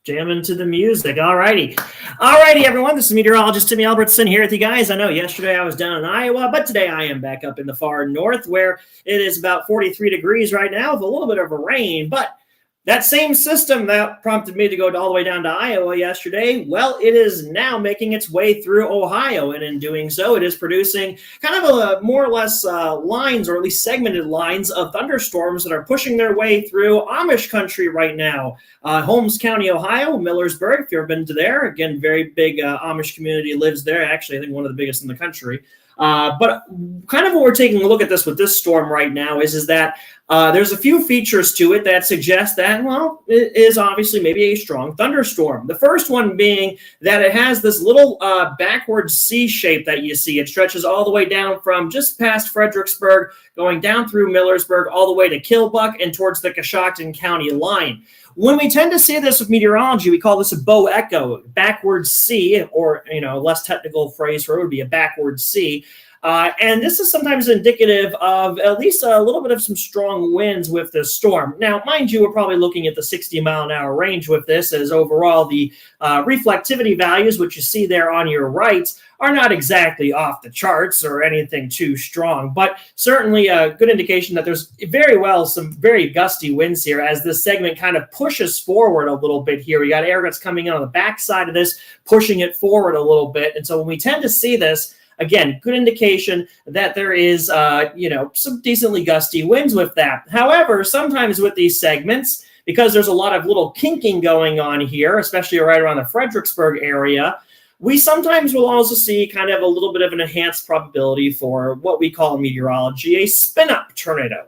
Jamming to the music. All righty. All righty, everyone. This is meteorologist Timmy Albertson here with you guys. I know yesterday I was down in Iowa, but today I am back up in the far north where it is about 43 degrees right now with a little bit of a rain. But that same system that prompted me to go all the way down to Iowa yesterday, well, it is now making its way through Ohio. And in doing so, it is producing kind of a more or less lines, or at least segmented lines of thunderstorms that are pushing their way through Amish country right now. Holmes County, Ohio, Millersburg, if you've ever been to there. Again, very big Amish community lives there. Actually, I think one of the biggest in the country. But kind of what we're taking a look at this with this storm right now is that there's a few features to it that suggest that, well, it is obviously maybe a strong thunderstorm. The first one being that it has this little backwards C shape that you see. It stretches all the way down from just past Fredericksburg, going down through Millersburg, all the way to Killbuck and towards the Coshocton County line. When we tend to see this with meteorology, we call this a bow echo, backwards C, or, less technical phrase for it would be a backwards C. And this is sometimes indicative of at least a little bit of some strong winds with this storm. Now, mind you, we're probably looking at the 60-mile-an-hour range with this, as overall the reflectivity values, which you see there on your right, are not exactly off the charts or anything too strong, but certainly a good indication that there's very well some very gusty winds here as this segment kind of pushes forward a little bit here. We got air that's coming in on the backside of this, pushing it forward a little bit. And so when we tend to see this, again, good indication that there is, some decently gusty winds with that. However, sometimes with these segments, because there's a lot of little kinking going on here, especially right around the Fredericksburg area, we sometimes will also see kind of a little bit of an enhanced probability for what we call in meteorology a spin-up tornado.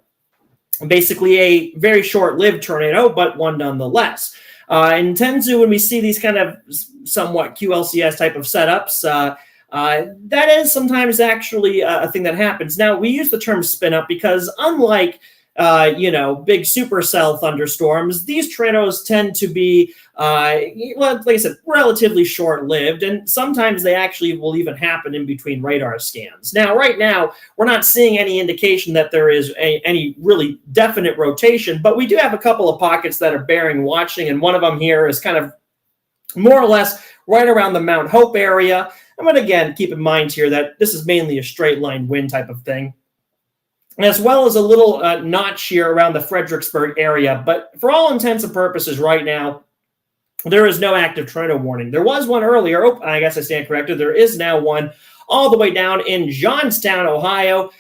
Basically a very short-lived tornado, but one nonetheless. And tends to, when we see these kind of somewhat QLCS type of setups, that is sometimes actually a thing that happens. Now, we use the term spin up because unlike, big supercell thunderstorms, these tornadoes tend to be, like I said, relatively short-lived, and sometimes they actually will even happen in between radar scans. Now, right now, we're not seeing any indication that there is any really definite rotation, but we do have a couple of pockets that are bearing watching, and one of them here is kind of more or less right around the Mount Hope area. But again, keep in mind here that this is mainly a straight line wind type of thing, as well as a little notch here around the Fredericksburg area. But for all intents and purposes right now, there is no active tornado warning. There was one earlier. Oh, I guess I stand corrected. There is now one all the way down in Johnstown, Ohio,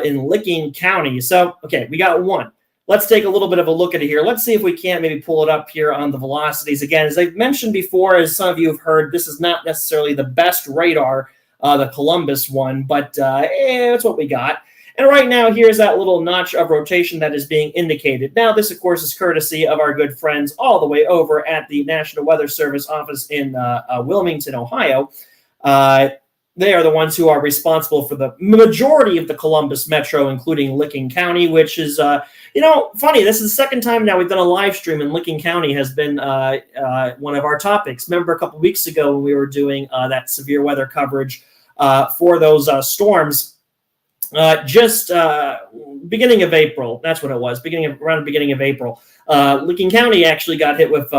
in Licking County. So, okay, we got one. Let's take a little bit of a look at it here. Let's see if we can't maybe pull it up here on the velocities. Again, as I've mentioned before, as some of you have heard, this is not necessarily the best radar, the Columbus one, but it's what we got. And right now, here's that little notch of rotation that is being indicated. Now, this, of course, is courtesy of our good friends all the way over at the National Weather Service office in Wilmington, Ohio. They are the ones who are responsible for the majority of the Columbus Metro, including Licking County, which is, funny. This is the second time now we've done a live stream, and Licking County has been one of our topics. Remember a couple of weeks ago when we were doing that severe weather coverage for those storms? Just beginning of April, that's what it was, around the beginning of April. Licking County actually got hit with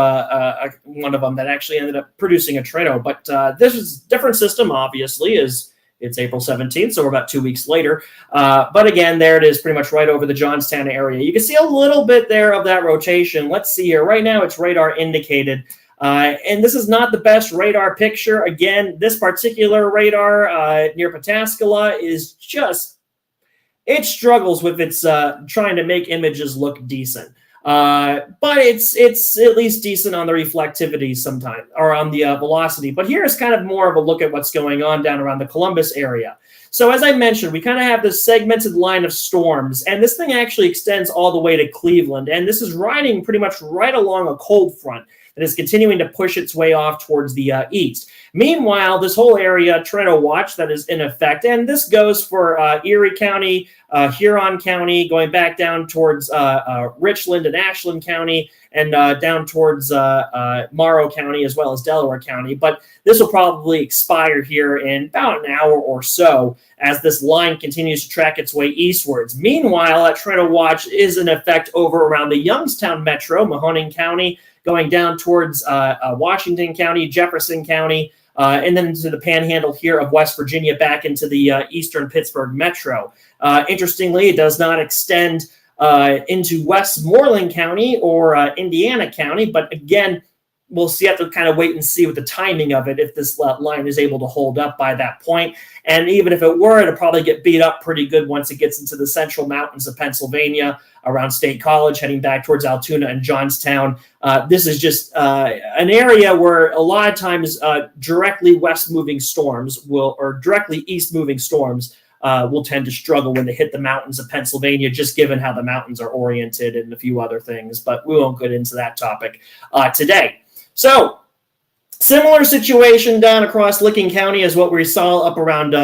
one of them that actually ended up producing a tornado. But this is a different system, obviously, as it's April 17th, so we're about 2 weeks later. But again, there it is, pretty much right over the Johnstown area. You can see a little bit there of that rotation. Let's see here. Right now, it's radar indicated. And this is not the best radar picture. Again, this particular radar near Pataskala is just, it struggles with its trying to make images look decent. But it's at least decent on the reflectivity sometimes, or on the velocity. But here's kind of more of a look at what's going on down around the Columbus area. So as I mentioned, we kind of have this segmented line of storms, and this thing actually extends all the way to Cleveland. And this is riding pretty much right along a cold front that is continuing to push its way off towards the east. Meanwhile, this whole area, tornado watch, that is in effect, and this goes for Erie County, Huron County, going back down towards Richland and Ashland County, and down towards Morrow County, as well as Delaware County. But this will probably expire here in about an hour or so as this line continues to track its way eastwards. Meanwhile, that tornado watch is in effect over around the Youngstown Metro, Mahoning County, going down towards Washington County, Jefferson County, and then into the panhandle here of West Virginia back into the eastern Pittsburgh metro. Interestingly, it does not extend into Westmoreland County or Indiana County, but again, we'll have to kind of wait and see with the timing of it if this line is able to hold up by that point. And even if it were, it'll probably get beat up pretty good once it gets into the central mountains of Pennsylvania, around State College, heading back towards Altoona and Johnstown. This is just an area where a lot of times directly west moving storms or directly east moving storms will tend to struggle when they hit the mountains of Pennsylvania, just given how the mountains are oriented and a few other things. But we won't get into that topic today. So, similar situation down across Licking County as what we saw up around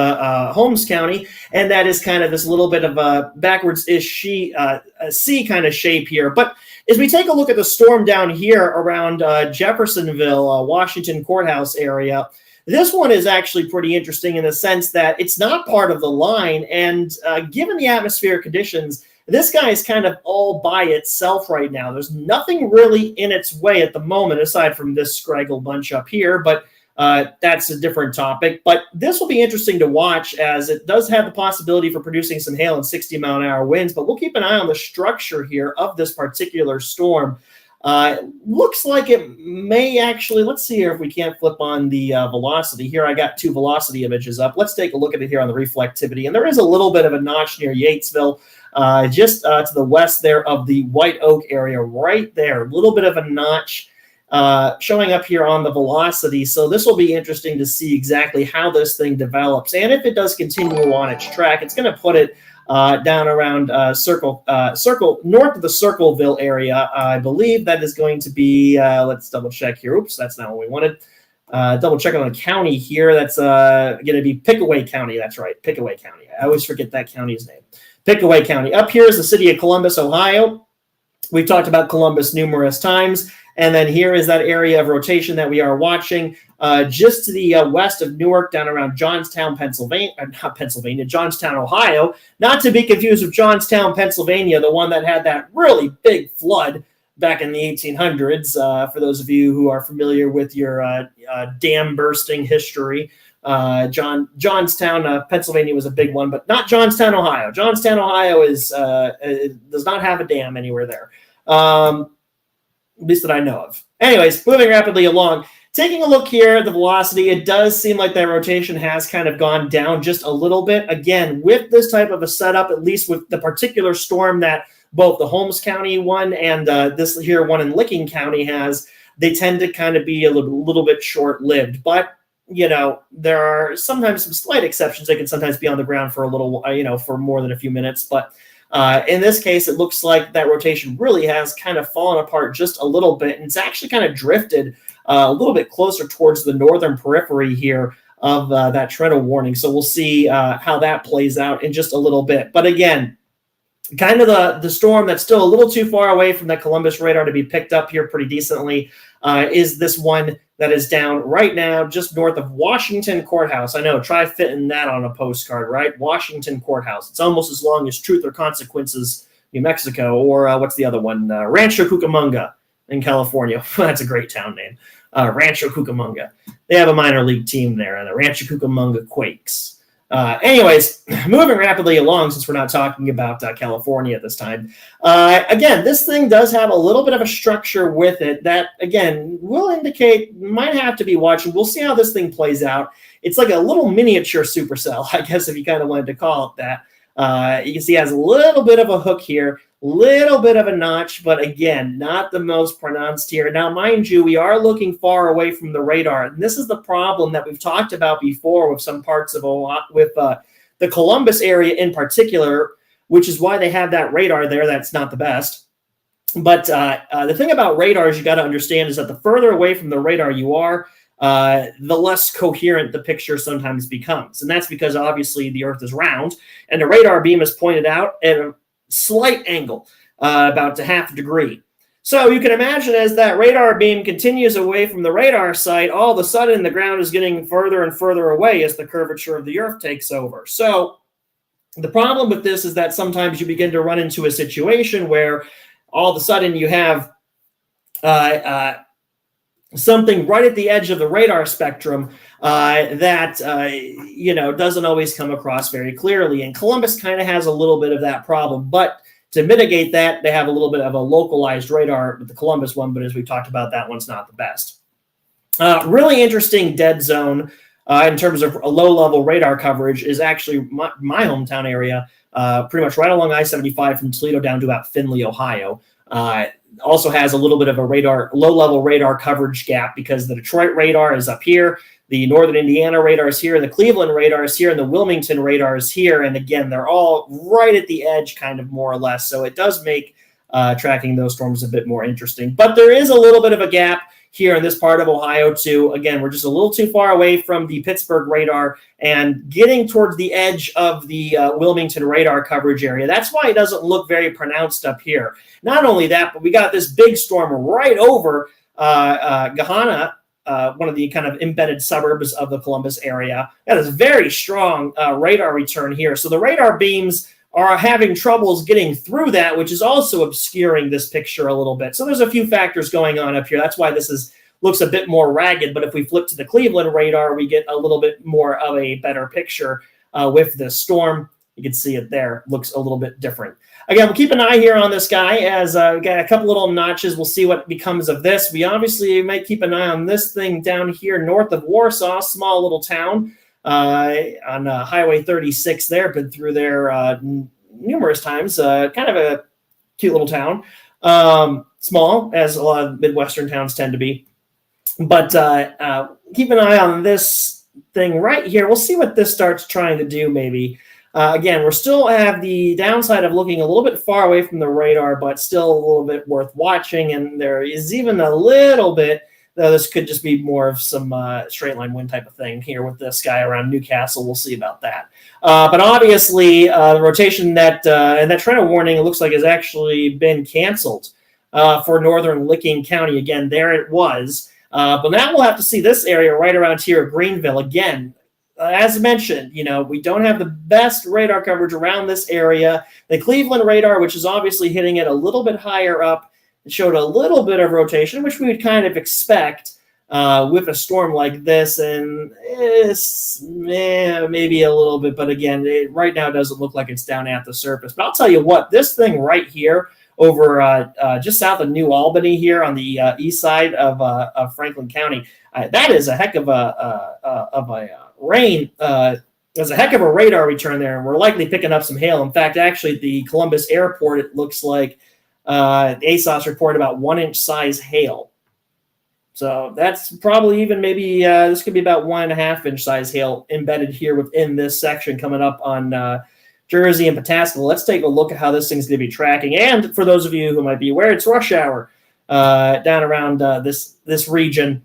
Holmes County, and that is kind of this little bit of a backwards-ish C kind of shape here. But as we take a look at the storm down here around Jeffersonville, Washington Courthouse area, this one is actually pretty interesting in the sense that it's not part of the line, and given the atmospheric conditions, this guy is kind of all by itself right now. There's nothing really in its way at the moment, aside from this scraggle bunch up here, but that's a different topic. But this will be interesting to watch, as it does have the possibility for producing some hail and 60-mile-an-hour winds, but we'll keep an eye on the structure here of this particular storm. Looks like it may actually, let's see here if we can't flip on the velocity. Here I got two velocity images up. Let's take a look at it here on the reflectivity. And there is a little bit of a notch near Yatesville, just to the west there of the White Oak area, right there. A little bit of a notch showing up here on the velocity. So this will be interesting to see exactly how this thing develops. And if it does continue on its track, it's going to put it down around Circle north of the Circleville area. I believe that is going to be, let's double check here. Oops, that's not what we wanted. Double check on the county here. That's going to be Pickaway County. That's right, Pickaway County. I always forget that county's name. Pickaway County. Up here is the city of Columbus, Ohio. We've talked about Columbus numerous times. And then here is that area of rotation that we are watching just to the west of Newark, down around Johnstown, Johnstown, Ohio. Not to be confused with Johnstown, Pennsylvania, the one that had that really big flood back in the 1800s. For those of you who are familiar with your dam bursting history, Johnstown, Pennsylvania was a big one, but not Johnstown, Ohio. Johnstown, Ohio does not have a dam anywhere there. At least that I know of. Anyways, moving rapidly along, taking a look here at the velocity, it does seem like that rotation has kind of gone down just a little bit. Again, with this type of a setup, at least with the particular storm that both the Holmes County one and this here one in Licking County has, they tend to kind of be a little bit short-lived. But, you know, there are sometimes some slight exceptions. They can sometimes be on the ground for a little, for more than a few minutes. But in this case, it looks like that rotation really has kind of fallen apart just a little bit, and it's actually kind of drifted a little bit closer towards the northern periphery here of that tornado warning. So we'll see how that plays out in just a little bit. But again, kind of the storm that's still a little too far away from the Columbus radar to be picked up here pretty decently is this one that is down right now just north of Washington Courthouse. I know, try fitting that on a postcard, right? Washington Courthouse. It's almost as long as Truth or Consequences, New Mexico, or what's the other one? Rancho Cucamonga in California. That's a great town name. Rancho Cucamonga. They have a minor league team there, the Rancho Cucamonga Quakes. Anyways, moving rapidly along, since we're not talking about California at this time. Again, this thing does have a little bit of a structure with it that, again, will indicate might have to be watching. We'll see how this thing plays out. It's like a little miniature supercell, I guess, if you kind of wanted to call it that. You can see it has a little bit of a hook here, little bit of a notch, but again, not the most pronounced here. Now, mind you, we are looking far away from the radar, and this is the problem that we've talked about before with some parts of the Columbus area in particular, which is why they have that radar there. That's not the best. But the thing about radars you got to understand is that the further away from the radar you are, the less coherent the picture sometimes becomes. And that's because obviously the Earth is round, and the radar beam is pointed out at a slight angle, about a half a degree. So you can imagine as that radar beam continues away from the radar site, all of a sudden the ground is getting further and further away as the curvature of the Earth takes over. So the problem with this is that sometimes you begin to run into a situation where all of a sudden you have something right at the edge of the radar spectrum that doesn't always come across very clearly. And Columbus kind of has a little bit of that problem, but to mitigate that, they have a little bit of a localized radar with the Columbus one, but as we talked about, that one's not the best. Really interesting dead zone in terms of a low-level radar coverage is actually my hometown area, pretty much right along I-75 from Toledo down to about Findlay, Ohio. Also has a little bit of a low-level radar coverage gap because the Detroit radar is up here, the Northern Indiana radar is here, the Cleveland radar is here, and the Wilmington radar is here. And again, they're all right at the edge, kind of more or less. So it does make tracking those storms a bit more interesting. But there is a little bit of a gap here in this part of Ohio too. Again, we're just a little too far away from the Pittsburgh radar and getting towards the edge of the Wilmington radar coverage area. That's why it doesn't look very pronounced up here. Not only that, but we got this big storm right over Gahanna, one of the kind of embedded suburbs of the Columbus area. That is very strong radar return here. So the radar beams are having troubles getting through that, which is also obscuring this picture a little bit. So there's a few factors going on up here. That's why this looks a bit more ragged. But if we flip to the Cleveland radar, we get a little bit more of a better picture with this storm. You can see it there. Looks a little bit different. Again, we'll keep an eye here on this guy as we got a couple little notches. We'll see what becomes of this. We obviously might keep an eye on this thing down here north of Warsaw, small little town on Highway 36 there. Been through there numerous times. Kind of a cute little town. Small, as a lot of Midwestern towns tend to be. But keep an eye on this thing right here. We'll see what this starts trying to do maybe. Again, we still have the downside of looking a little bit far away from the radar, but still a little bit worth watching. And there is even a little bit, though this could just be more of some straight line wind type of thing here with this guy around Newcastle. We'll see about that. But obviously, the rotation and that trend of warning, it looks like has actually been canceled for northern Licking County. Again, there it was. But now we'll have to see this area right around here, Greenville. Again, as mentioned, we don't have the best radar coverage around this area. The Cleveland radar, which is obviously hitting it a little bit higher up, showed a little bit of rotation, which we would kind of expect with a storm like this. And maybe a little bit, but again, it right now doesn't look like it's down at the surface. But I'll tell you what, this thing right here over just south of New Albany here on the east side of Franklin County, that is a heck of a rain. There's a heck of a radar return there, and we're likely picking up some hail. In fact, actually, at the Columbus airport, it looks like ASOS reported about 1-inch size hail. So that's probably even maybe this could be about 1.5-inch size hail embedded here within this section coming up on Jersey and Pataskala. Let's take a look at how this thing's going to be tracking. And for those of you who might be aware, it's rush hour down around this region.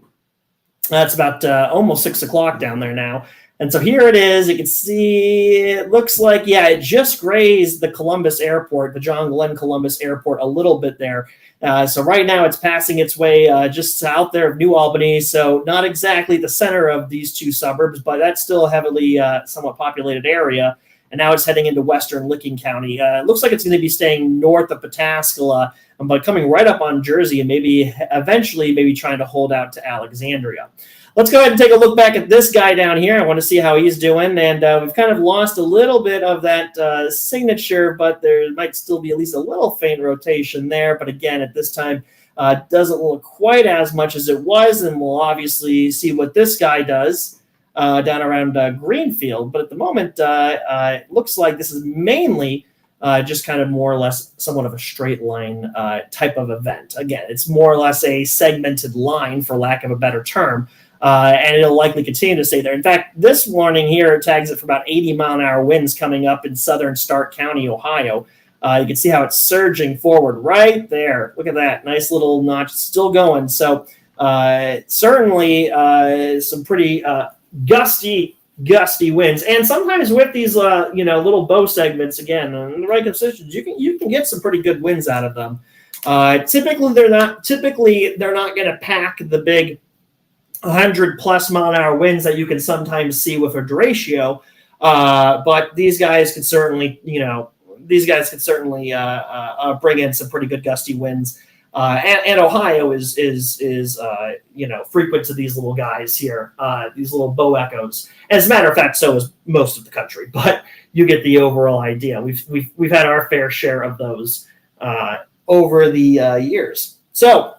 That's about almost 6 o'clock down there now. And so here it is. You can see it looks like, it just grazed the Columbus airport, the John Glenn Columbus airport a little bit there. So right now it's passing its way just south there of New Albany. So not exactly the center of these two suburbs, but that's still a heavily somewhat populated area. And now it's heading into western Licking County. It looks like it's going to be staying north of Pataskala, but coming right up on Jersey and maybe eventually trying to hold out to Alexandria. Let's go ahead and take a look back at this guy down here. I want to see how he's doing. And we've kind of lost a little bit of that signature, but there might still be at least a little faint rotation there. But again, at this time, doesn't look quite as much as it was. And we'll obviously see what this guy does down around Greenfield. But at the moment, it looks like this is mainly just kind of more or less somewhat of a straight line type of event. Again, it's more or less a segmented line, for lack of a better term. And it'll likely continue to stay there. In fact, this warning here tags it for about 80-mile-an-hour winds coming up in southern Stark County, Ohio. You can see how it's surging forward right there. Look at that. Nice little notch. Still going. So certainly some pretty gusty winds. And sometimes with these little bow segments, again, in the right positions, you can get some pretty good winds out of them. Typically, they're not going to pack the big 100+ mile-an-hour winds that you can sometimes see with a derecho, but these guys could certainly, bring in some pretty good gusty winds. And Ohio is frequent to these little guys here, these little bow echoes. As a matter of fact, so is most of the country. But you get the overall idea. We've had our fair share of those over the years. So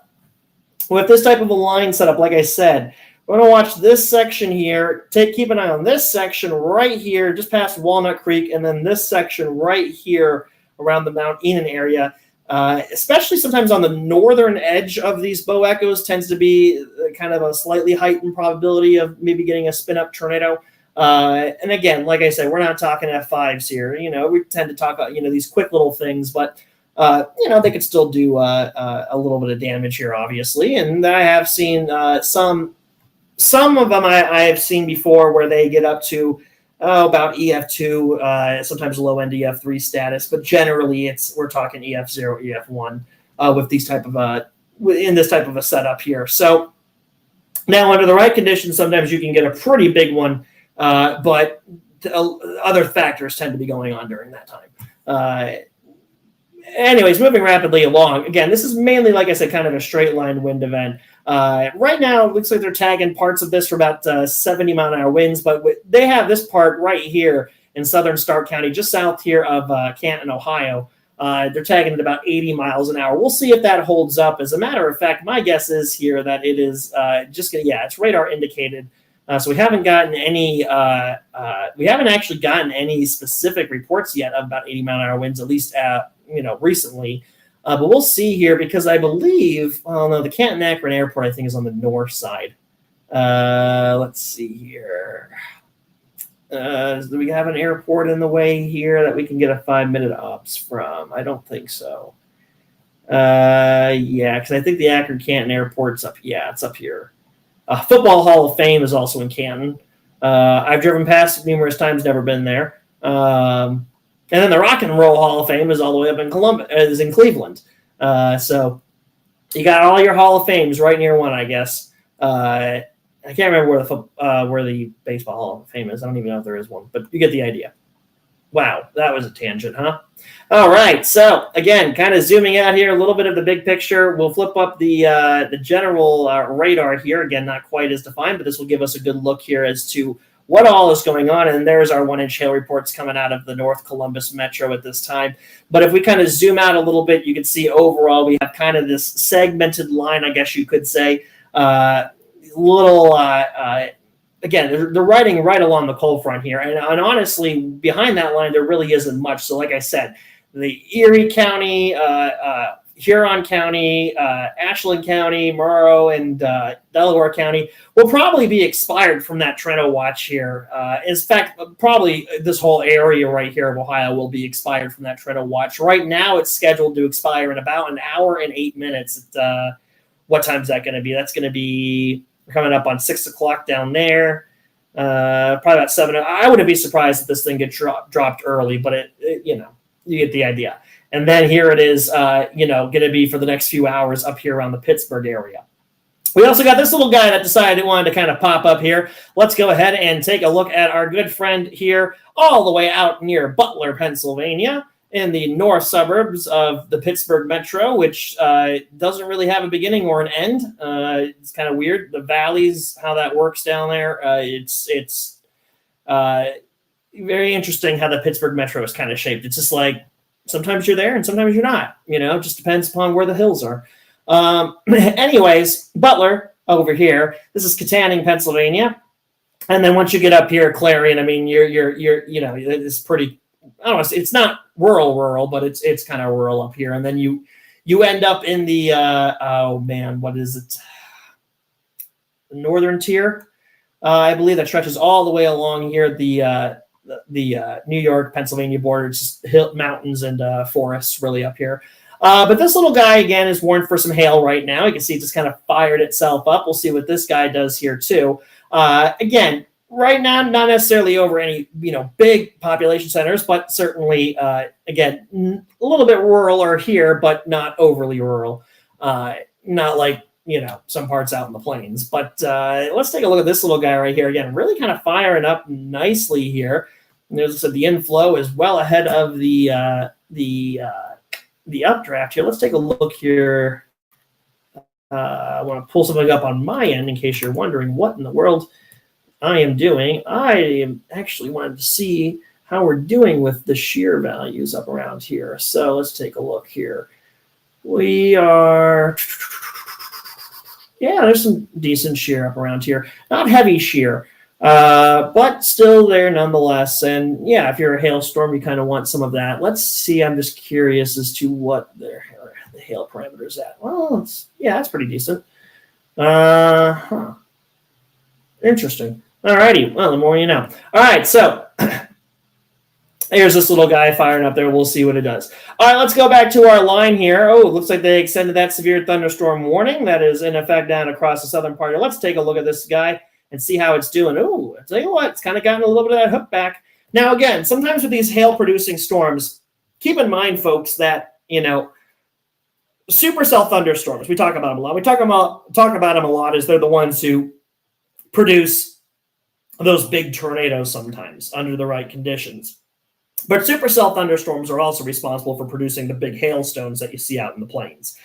with this type of a line setup, like I said, we're going to watch this section here. Keep an eye on this section right here, just past Walnut Creek, and then this section right here around the Mount Enon area. Especially sometimes on the northern edge of these bow echoes tends to be kind of a slightly heightened probability of maybe getting a spin-up tornado. And again, like I said, we're not talking F5s here. We tend to talk about, these quick little things, but, they could still do a little bit of damage here, obviously. And I have seen some of them I have seen before where they get up to about EF2, sometimes low end EF3 status, but generally we're talking EF0, EF1 with these type of in this type of a setup here. So now under the right conditions, sometimes you can get a pretty big one, but other factors tend to be going on during that time. Anyways, moving rapidly along. Again, this is mainly, like I said, kind of a straight line wind event. Right now, it looks like they're tagging parts of this for about 70-mile-an-hour winds, but they have this part right here in southern Stark County, just south here of Canton, Ohio. They're tagging at about 80 miles an hour. We'll see if that holds up. As a matter of fact, my guess is here that it is it's radar indicated. So we haven't gotten any. We haven't actually gotten any specific reports yet of about 80-mile-an-hour winds, at least recently. But we'll see here because I believe, the Canton Akron Airport, I think, is on the north side. Let's see here. Do we have an airport in the way here that we can get a 5-minute ops from? I don't think so. Because I think the Akron Canton Airport's up. Yeah, it's up here. Football Hall of Fame is also in Canton. I've driven past it numerous times, never been there. And then the Rock and Roll Hall of Fame is all the way up in is in Cleveland. So you got all your Hall of Fames right near one, I guess. I can't remember where the Baseball Hall of Fame is. I don't even know if there is one, but you get the idea. Wow, that was a tangent, huh? All right, so again, kind of zooming out here, a little bit of the big picture. We'll flip up the general radar here. Again, not quite as defined, but this will give us a good look here as to what all is going on. And there's our 1-inch hail reports coming out of the North Columbus Metro at this time. But if we kind of zoom out a little bit, you can see overall we have kind of this segmented line, I guess you could say. Again, they're riding right along the cold front here. And honestly, behind that line, there really isn't much. So like I said, the Erie County, Huron County, Ashland County, Morrow, and Delaware County will probably be expired from that Trento watch here. In fact, probably this whole area right here of Ohio will be expired from that Trento watch. Right now, it's scheduled to expire in about an hour and 8 minutes. What time is that going to be? That's going to be coming up on 6 o'clock down there. Probably about 7. I wouldn't be surprised if this thing gets dropped early, but you get the idea. And then here it is, going to be for the next few hours up here around the Pittsburgh area. We also got this little guy that decided he wanted to kind of pop up here. Let's go ahead and take a look at our good friend here, all the way out near Butler, Pennsylvania, in the north suburbs of the Pittsburgh Metro, which doesn't really have a beginning or an end. It's kind of weird. The valleys, how that works down there, it's very interesting how the Pittsburgh Metro is kind of shaped. It's just like sometimes you're there and sometimes you're not. It just depends upon where the hills are. Anyways, Butler over here. This is Katanning, Pennsylvania, and then once you get up here, Clarion. I mean, you're it's pretty. I don't know. It's not rural, but it's kind of rural up here, and then you end up in the what is it? The northern tier, I believe, that stretches all the way along here the New York Pennsylvania border. It's just mountains and forests really up here. But this little guy again is warned for some hail right now. You can see it just kind of fired itself up. We'll see what this guy does here too. Again. Right now, not necessarily over any, big population centers, but certainly, again, a little bit rural here, but not overly rural. Not like, some parts out in the plains. But let's take a look at this little guy right here. Again, really kind of firing up nicely here. And as I said, the inflow is well ahead of the updraft here. Let's take a look here I want to pull something up on my end in case you're wondering what in the world I am doing. I am actually wanted to see how we're doing with the shear values up around here. So let's take a look here. We are, yeah, there's some decent shear up around here. Not heavy shear, but still there nonetheless. And yeah, if you're a hailstorm, you kind of want some of that. Let's see. I'm just curious as to what the hail parameters at. Well, that's pretty decent. Interesting. All righty. Well, the more you know. All right. So here's this little guy firing up there. We'll see what it does. All right, let's go back to our line here. Oh, it looks like they extended that severe thunderstorm warning that is in effect down across the southern part. Let's take a look at this guy and see how it's doing. Oh, I tell you what, it's kind of gotten a little bit of that hook back. Now, again, sometimes with these hail-producing storms, keep in mind, folks, that, supercell thunderstorms, we talk about them a lot. We talk about them a lot as they're the ones who produce those big tornadoes sometimes under the right conditions. But supercell thunderstorms are also responsible for producing the big hailstones that you see out in the plains,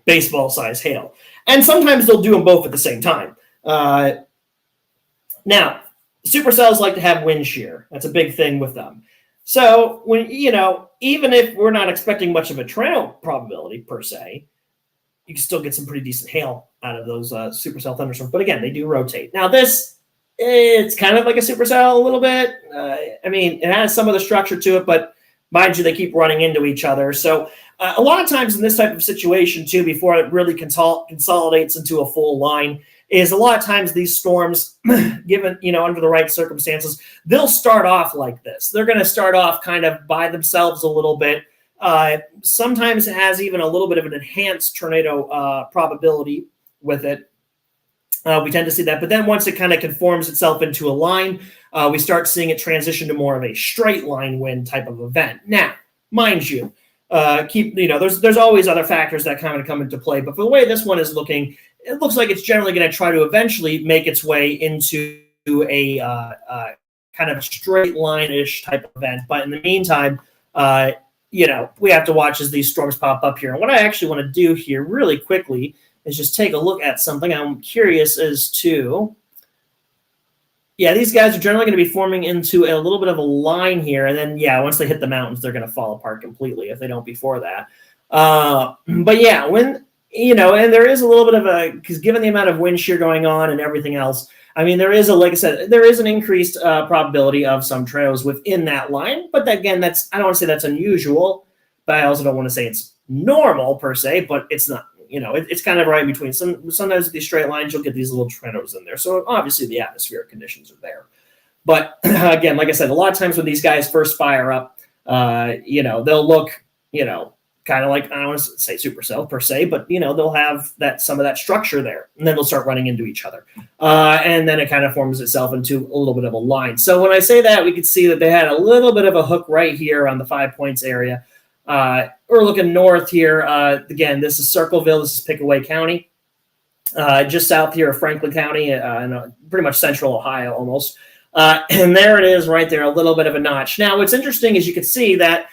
baseball-sized hail. And sometimes they'll do them both at the same time. Now, supercells like to have wind shear. That's a big thing with them. So when even if we're not expecting much of a tornado probability per se, you can still get some pretty decent hail out of those supercell thunderstorms. But again, they do rotate. Now it's kind of like a supercell a little bit. It has some of the structure to it, but mind you, they keep running into each other. So a lot of times in this type of situation too, before it really consolidates into a full line, is a lot of times these storms, given, under the right circumstances, they'll start off like this. They're going to start off kind of by themselves a little bit. Sometimes it has even a little bit of an enhanced tornado probability with it. We tend to see that. But then once it kind of conforms itself into a line, we start seeing it transition to more of a straight line wind type of event. Now, mind you, there's always other factors that kind of come into play. But for the way this one is looking, it looks like it's generally going to try to eventually make its way into a kind of straight line-ish type of event. But in the meantime, we have to watch as these storms pop up here. And what I actually want to do here really quickly is just take a look at something. I'm curious as to, these guys are generally going to be forming into a little bit of a line here. And then, once they hit the mountains, they're going to fall apart completely if they don't before that. But yeah, when, and there is a little bit of because given the amount of wind shear going on and everything else, there is like I said, there is an increased probability of some tornadoes within that line. But again, I don't want to say that's unusual, but I also don't want to say it's normal per se, but it's not. It's kind of right between. Sometimes with these straight lines, you'll get these little tornadoes in there. So obviously the atmospheric conditions are there. But again, like I said, a lot of times when these guys first fire up, they'll look, kind of like, I don't want to say supercell per se, but, they'll have some of that structure there. And then they'll start running into each other. And then it kind of forms itself into a little bit of a line. So when I say that, we could see that they had a little bit of a hook right here on the 5 points area. We're looking north here. Again, this is Circleville. This is Pickaway County, just south here of Franklin County, in pretty much central Ohio almost. And there it is right there, a little bit of a notch. Now, what's interesting is you can see that,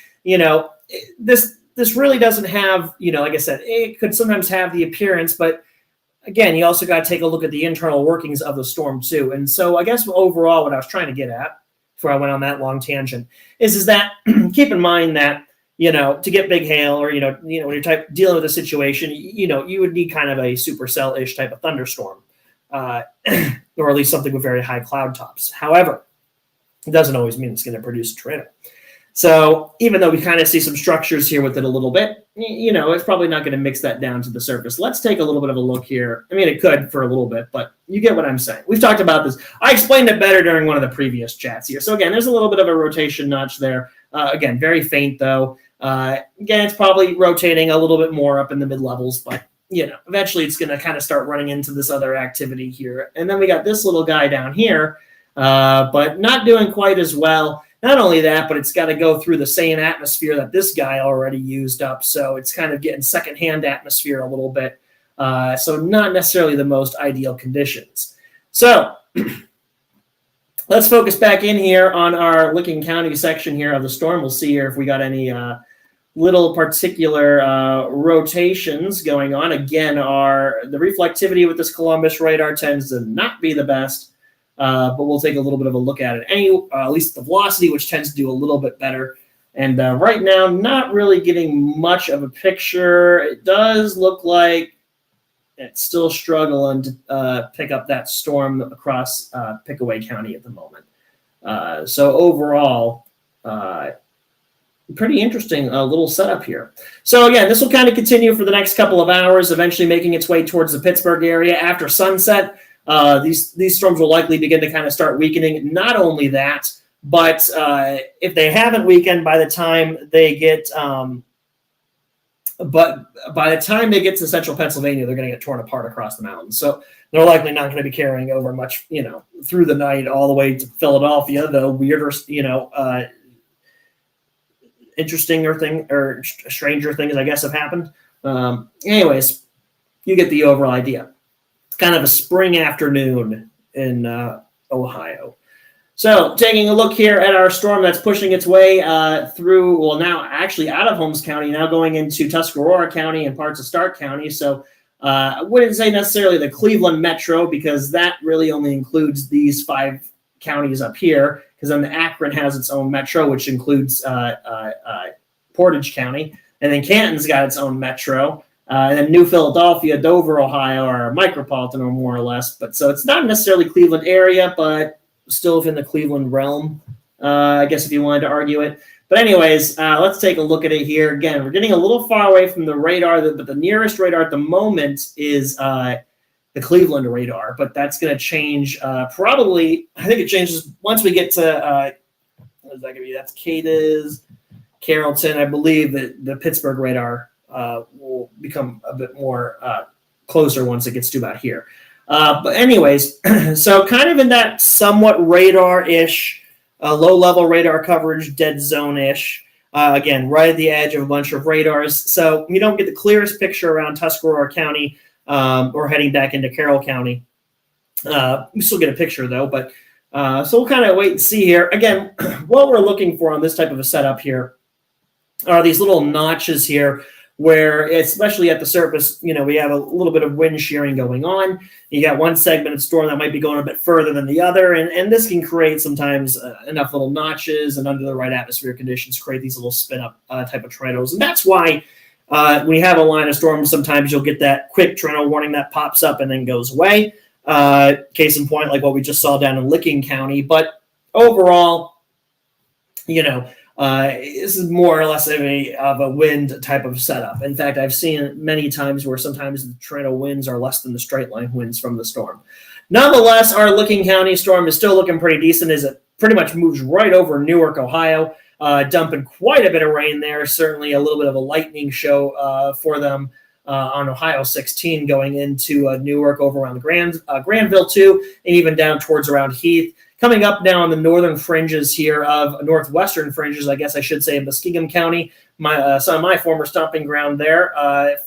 this really doesn't have, like I said, it could sometimes have the appearance, but again, you also got to take a look at the internal workings of the storm too. And so I guess overall what I was trying to get at before I went on that long tangent is that keep in mind that, to get big hail or, when you're dealing with a situation, you would need kind of a supercell-ish type of thunderstorm, or at least something with very high cloud tops. However, it doesn't always mean it's going to produce a tornado. So even though we kind of see some structures here with it a little bit, it's probably not going to mix that down to the surface. Let's take a little bit of a look here. It could for a little bit, but you get what I'm saying. We've talked about this. I explained it better during one of the previous chats here. So again, there's a little bit of a rotation notch there. Again, very faint though. Again, it's probably rotating a little bit more up in the mid-levels, but, eventually it's going to kind of start running into this other activity here. And then we got this little guy down here, but not doing quite as well. Not only that, but it's got to go through the same atmosphere that this guy already used up. So it's kind of getting secondhand atmosphere a little bit. So not necessarily the most ideal conditions. So let's focus back in here on our Licking County section here of the storm. We'll see here if we got any little particular rotations going on. Again, the reflectivity with this Columbus radar tends to not be the best, but we'll take a little bit of a look at it. At least the velocity, which tends to do a little bit better. And right now, not really getting much of a picture. It does look like it's still struggling to pick up that storm across Pickaway County at the moment. So overall, pretty interesting little setup here. So again, this will kind of continue for the next couple of hours, eventually making its way towards the Pittsburgh area. After sunset, these storms will likely begin to kind of start weakening. Not only that, but if they haven't weakened by the time they get to central Pennsylvania, they're going to get torn apart across the mountains. So they're likely not going to be carrying over much, through the night all the way to Philadelphia. The weirder, interesting or stranger things, I guess, have happened. Anyways, you get the overall idea. It's kind of a spring afternoon in Ohio. So taking a look here at our storm that's pushing its way through, well, now actually out of Holmes County, now going into Tuscarora County and parts of Stark County. So I wouldn't say necessarily the Cleveland metro, because that really only includes these 5 counties up here, because then the Akron has its own metro, which includes Portage County. And then Canton's got its own metro. And then New Philadelphia, Dover, Ohio are micropolitan, or more or less. But so it's not necessarily Cleveland area, but still within the Cleveland realm, I guess, if you wanted to argue it. But anyways, let's take a look at it here. Again, we're getting a little far away from the radar, but the nearest radar at the moment is the Cleveland radar. But that's going to change probably. I think it changes once we get to, what is that going to be? That's Cadiz, Carrollton. I believe that the Pittsburgh radar will become a bit more closer once it gets to about here. But anyways, so kind of in that somewhat radar-ish, low-level radar coverage, dead zone-ish. Again, right at the edge of a bunch of radars. So you don't get the clearest picture around Tuscarora County or heading back into Carroll County. We still get a picture, though. But so we'll kind of wait and see here. Again, what we're looking for on this type of a setup here are these little notches here, where, especially at the surface, we have a little bit of wind shearing going on. You got one segment of storm that might be going a bit further than the other, and this can create sometimes enough little notches, and under the right atmospheric conditions, create these little spin-up type of tornadoes. And that's why when you have a line of storm, sometimes you'll get that quick tornado warning that pops up and then goes away. Case in point, like what we just saw down in Licking County. But overall, this is more or less of a wind type of setup. In fact, I've seen it many times where sometimes the tornado winds are less than the straight line winds from the storm. Nonetheless, our Licking County storm is still looking pretty decent, as it pretty much moves right over Newark, Ohio, dumping quite a bit of rain there. Certainly a little bit of a lightning show for them on Ohio 16 going into Newark, over around the Granville too, and even down towards around Heath. Coming up now on the northern fringes here of northwestern fringes, I guess I should say, in Muskingum County, some of my former stomping ground there,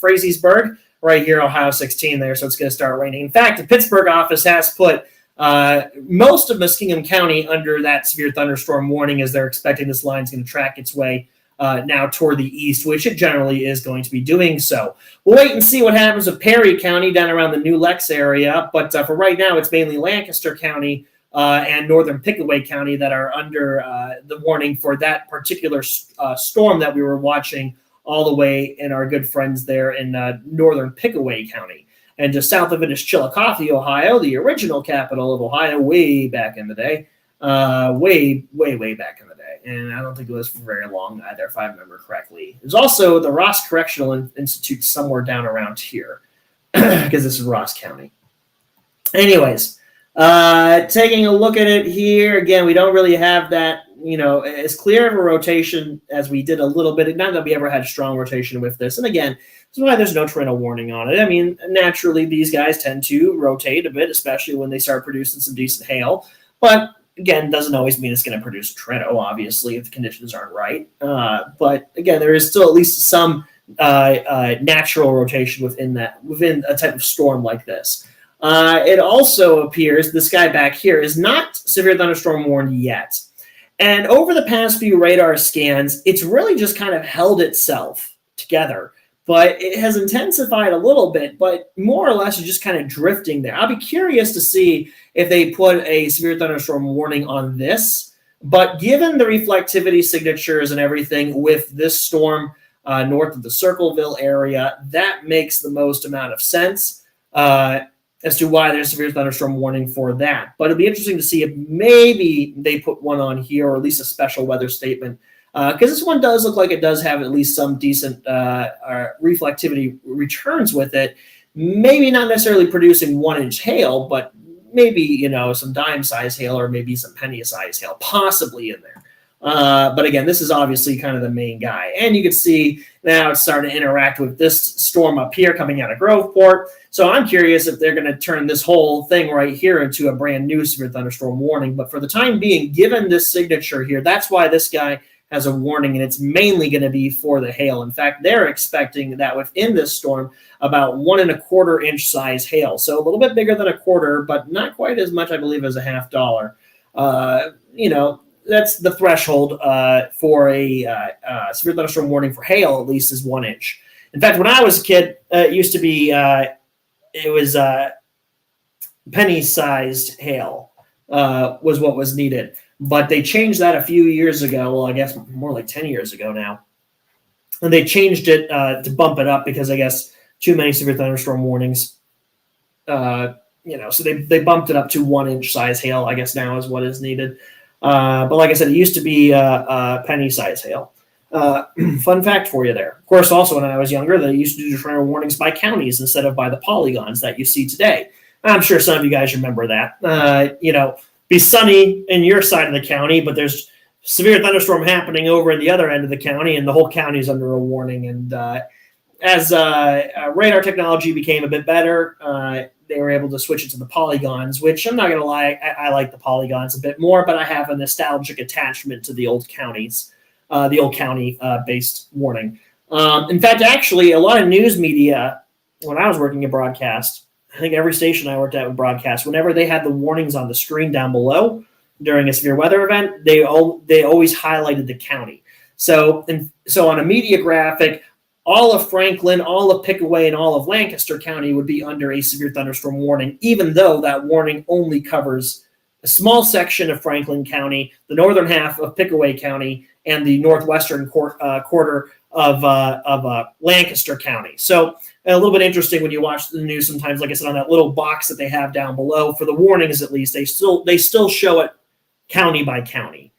Frazeysburg, right here, Ohio 16 there, so it's going to start raining. In fact, the Pittsburgh office has put most of Muskingum County under that severe thunderstorm warning, as they're expecting this line is going to track its way now toward the east, which it generally is going to be doing so. We'll wait and see what happens with Perry County down around the New Lex area, but for right now, it's mainly Lancaster County and northern Pickaway County that are under the warning for that particular storm that we were watching all the way in our good friends there in northern Pickaway County. And just south of it is Chillicothe, Ohio, the original capital of Ohio way back in the day. Way back in the day. And I don't think it was for very long either, if I remember correctly. There's also the Ross Correctional Institute somewhere down around here, because this is Ross County. Anyways, taking a look at it here, again, we don't really have that, as clear of a rotation as we did a little bit. Not that we ever had strong rotation with this. And again, that's why there's no tornado warning on it. I mean, naturally, these guys tend to rotate a bit, especially when they start producing some decent hail. But again, doesn't always mean it's going to produce a tornado, obviously, if the conditions aren't right. But again, there is still at least some natural rotation within a type of storm like this. It also appears this guy back here is not severe thunderstorm warned yet. And over the past few radar scans, it's really just kind of held itself together. But it has intensified a little bit, but more or less is just kind of drifting there. I'll be curious to see if they put a severe thunderstorm warning on this. But given the reflectivity signatures and everything with this storm north of the Circleville area, that makes the most amount of sense as to why there's a severe thunderstorm warning for that. But it'll be interesting to see if maybe they put one on here, or at least a special weather statement, because this one does look like it does have at least some decent reflectivity returns with it. Maybe not necessarily producing 1-inch hail, but maybe, some dime-size hail or maybe some penny-size hail possibly in there. But again, this is obviously kind of the main guy. And you can see now it's starting to interact with this storm up here coming out of Groveport. So I'm curious if they're going to turn this whole thing right here into a brand new severe thunderstorm warning. But for the time being, given this signature here, that's why this guy has a warning, and it's mainly going to be for the hail. In fact, they're expecting that within this storm, about 1¼ inch size hail. So a little bit bigger than a quarter, but not quite as much, I believe, as a $0.50. That's the threshold for a severe thunderstorm warning for hail, at least, is 1 inch. In fact, when I was a kid, it used to be it was penny-sized hail was what was needed. But they changed that a few years ago. Well, I guess more like 10 years ago now. And they changed it to bump it up because I guess too many severe thunderstorm warnings. So they bumped it up to 1 inch size hail, I guess now is what is needed. But like I said, it used to be penny size hail. Fun fact for you there. Of course, also when I was younger, they used to do tornado warnings by counties instead of by the polygons that you see today. I'm sure some of you guys remember that. Be sunny in your side of the county, but there's severe thunderstorm happening over in the other end of the county, and the whole county is under a warning. And as radar technology became a bit better, they were able to switch it to the polygons, which I'm not going to lie, I like the polygons a bit more, but I have a nostalgic attachment to the old counties, the old county-based warning. In fact, actually, a lot of news media, when I was working in broadcast, I think every station I worked at would broadcast, whenever they had the warnings on the screen down below during a severe weather event, they always highlighted the county. So on a media graphic, all of Franklin, all of Pickaway, and all of Lancaster County would be under a severe thunderstorm warning, even though that warning only covers a small section of Franklin County, the northern half of Pickaway County, and the northwestern quarter of Lancaster County. So a little bit interesting when you watch the news sometimes, like I said, on that little box that they have down below, for the warnings at least, they still show it county by county.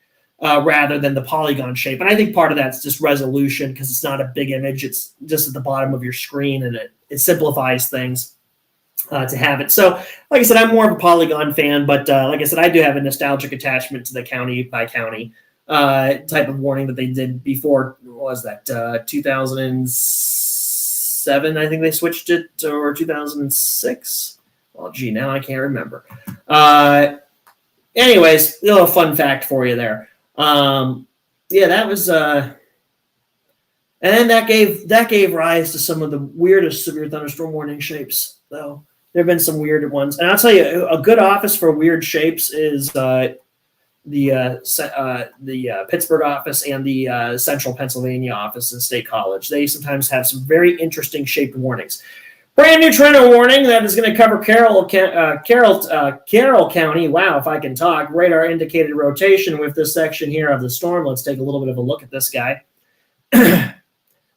Rather than the polygon shape. And I think part of that's just resolution because it's not a big image. It's just at the bottom of your screen, and it simplifies things to have it. So, like I said, I'm more of a polygon fan, but like I said, I do have a nostalgic attachment to the county by county type of warning that they did before. What was that? 2007, I think they switched it, or 2006. Well, gee, now I can't remember. Anyways, a little fun fact for you there. That was and that gave rise to some of the weirdest severe thunderstorm warning shapes, though. There have been some weird ones. And I'll tell you, a good office for weird shapes is the Pittsburgh office and the Central Pennsylvania office in State College. They sometimes have some very interesting shaped warnings. Brand new tornado warning that is going to cover Carroll County. Wow, if I can talk. Radar indicated rotation with this section here of the storm. Let's take a little bit of a look at this guy.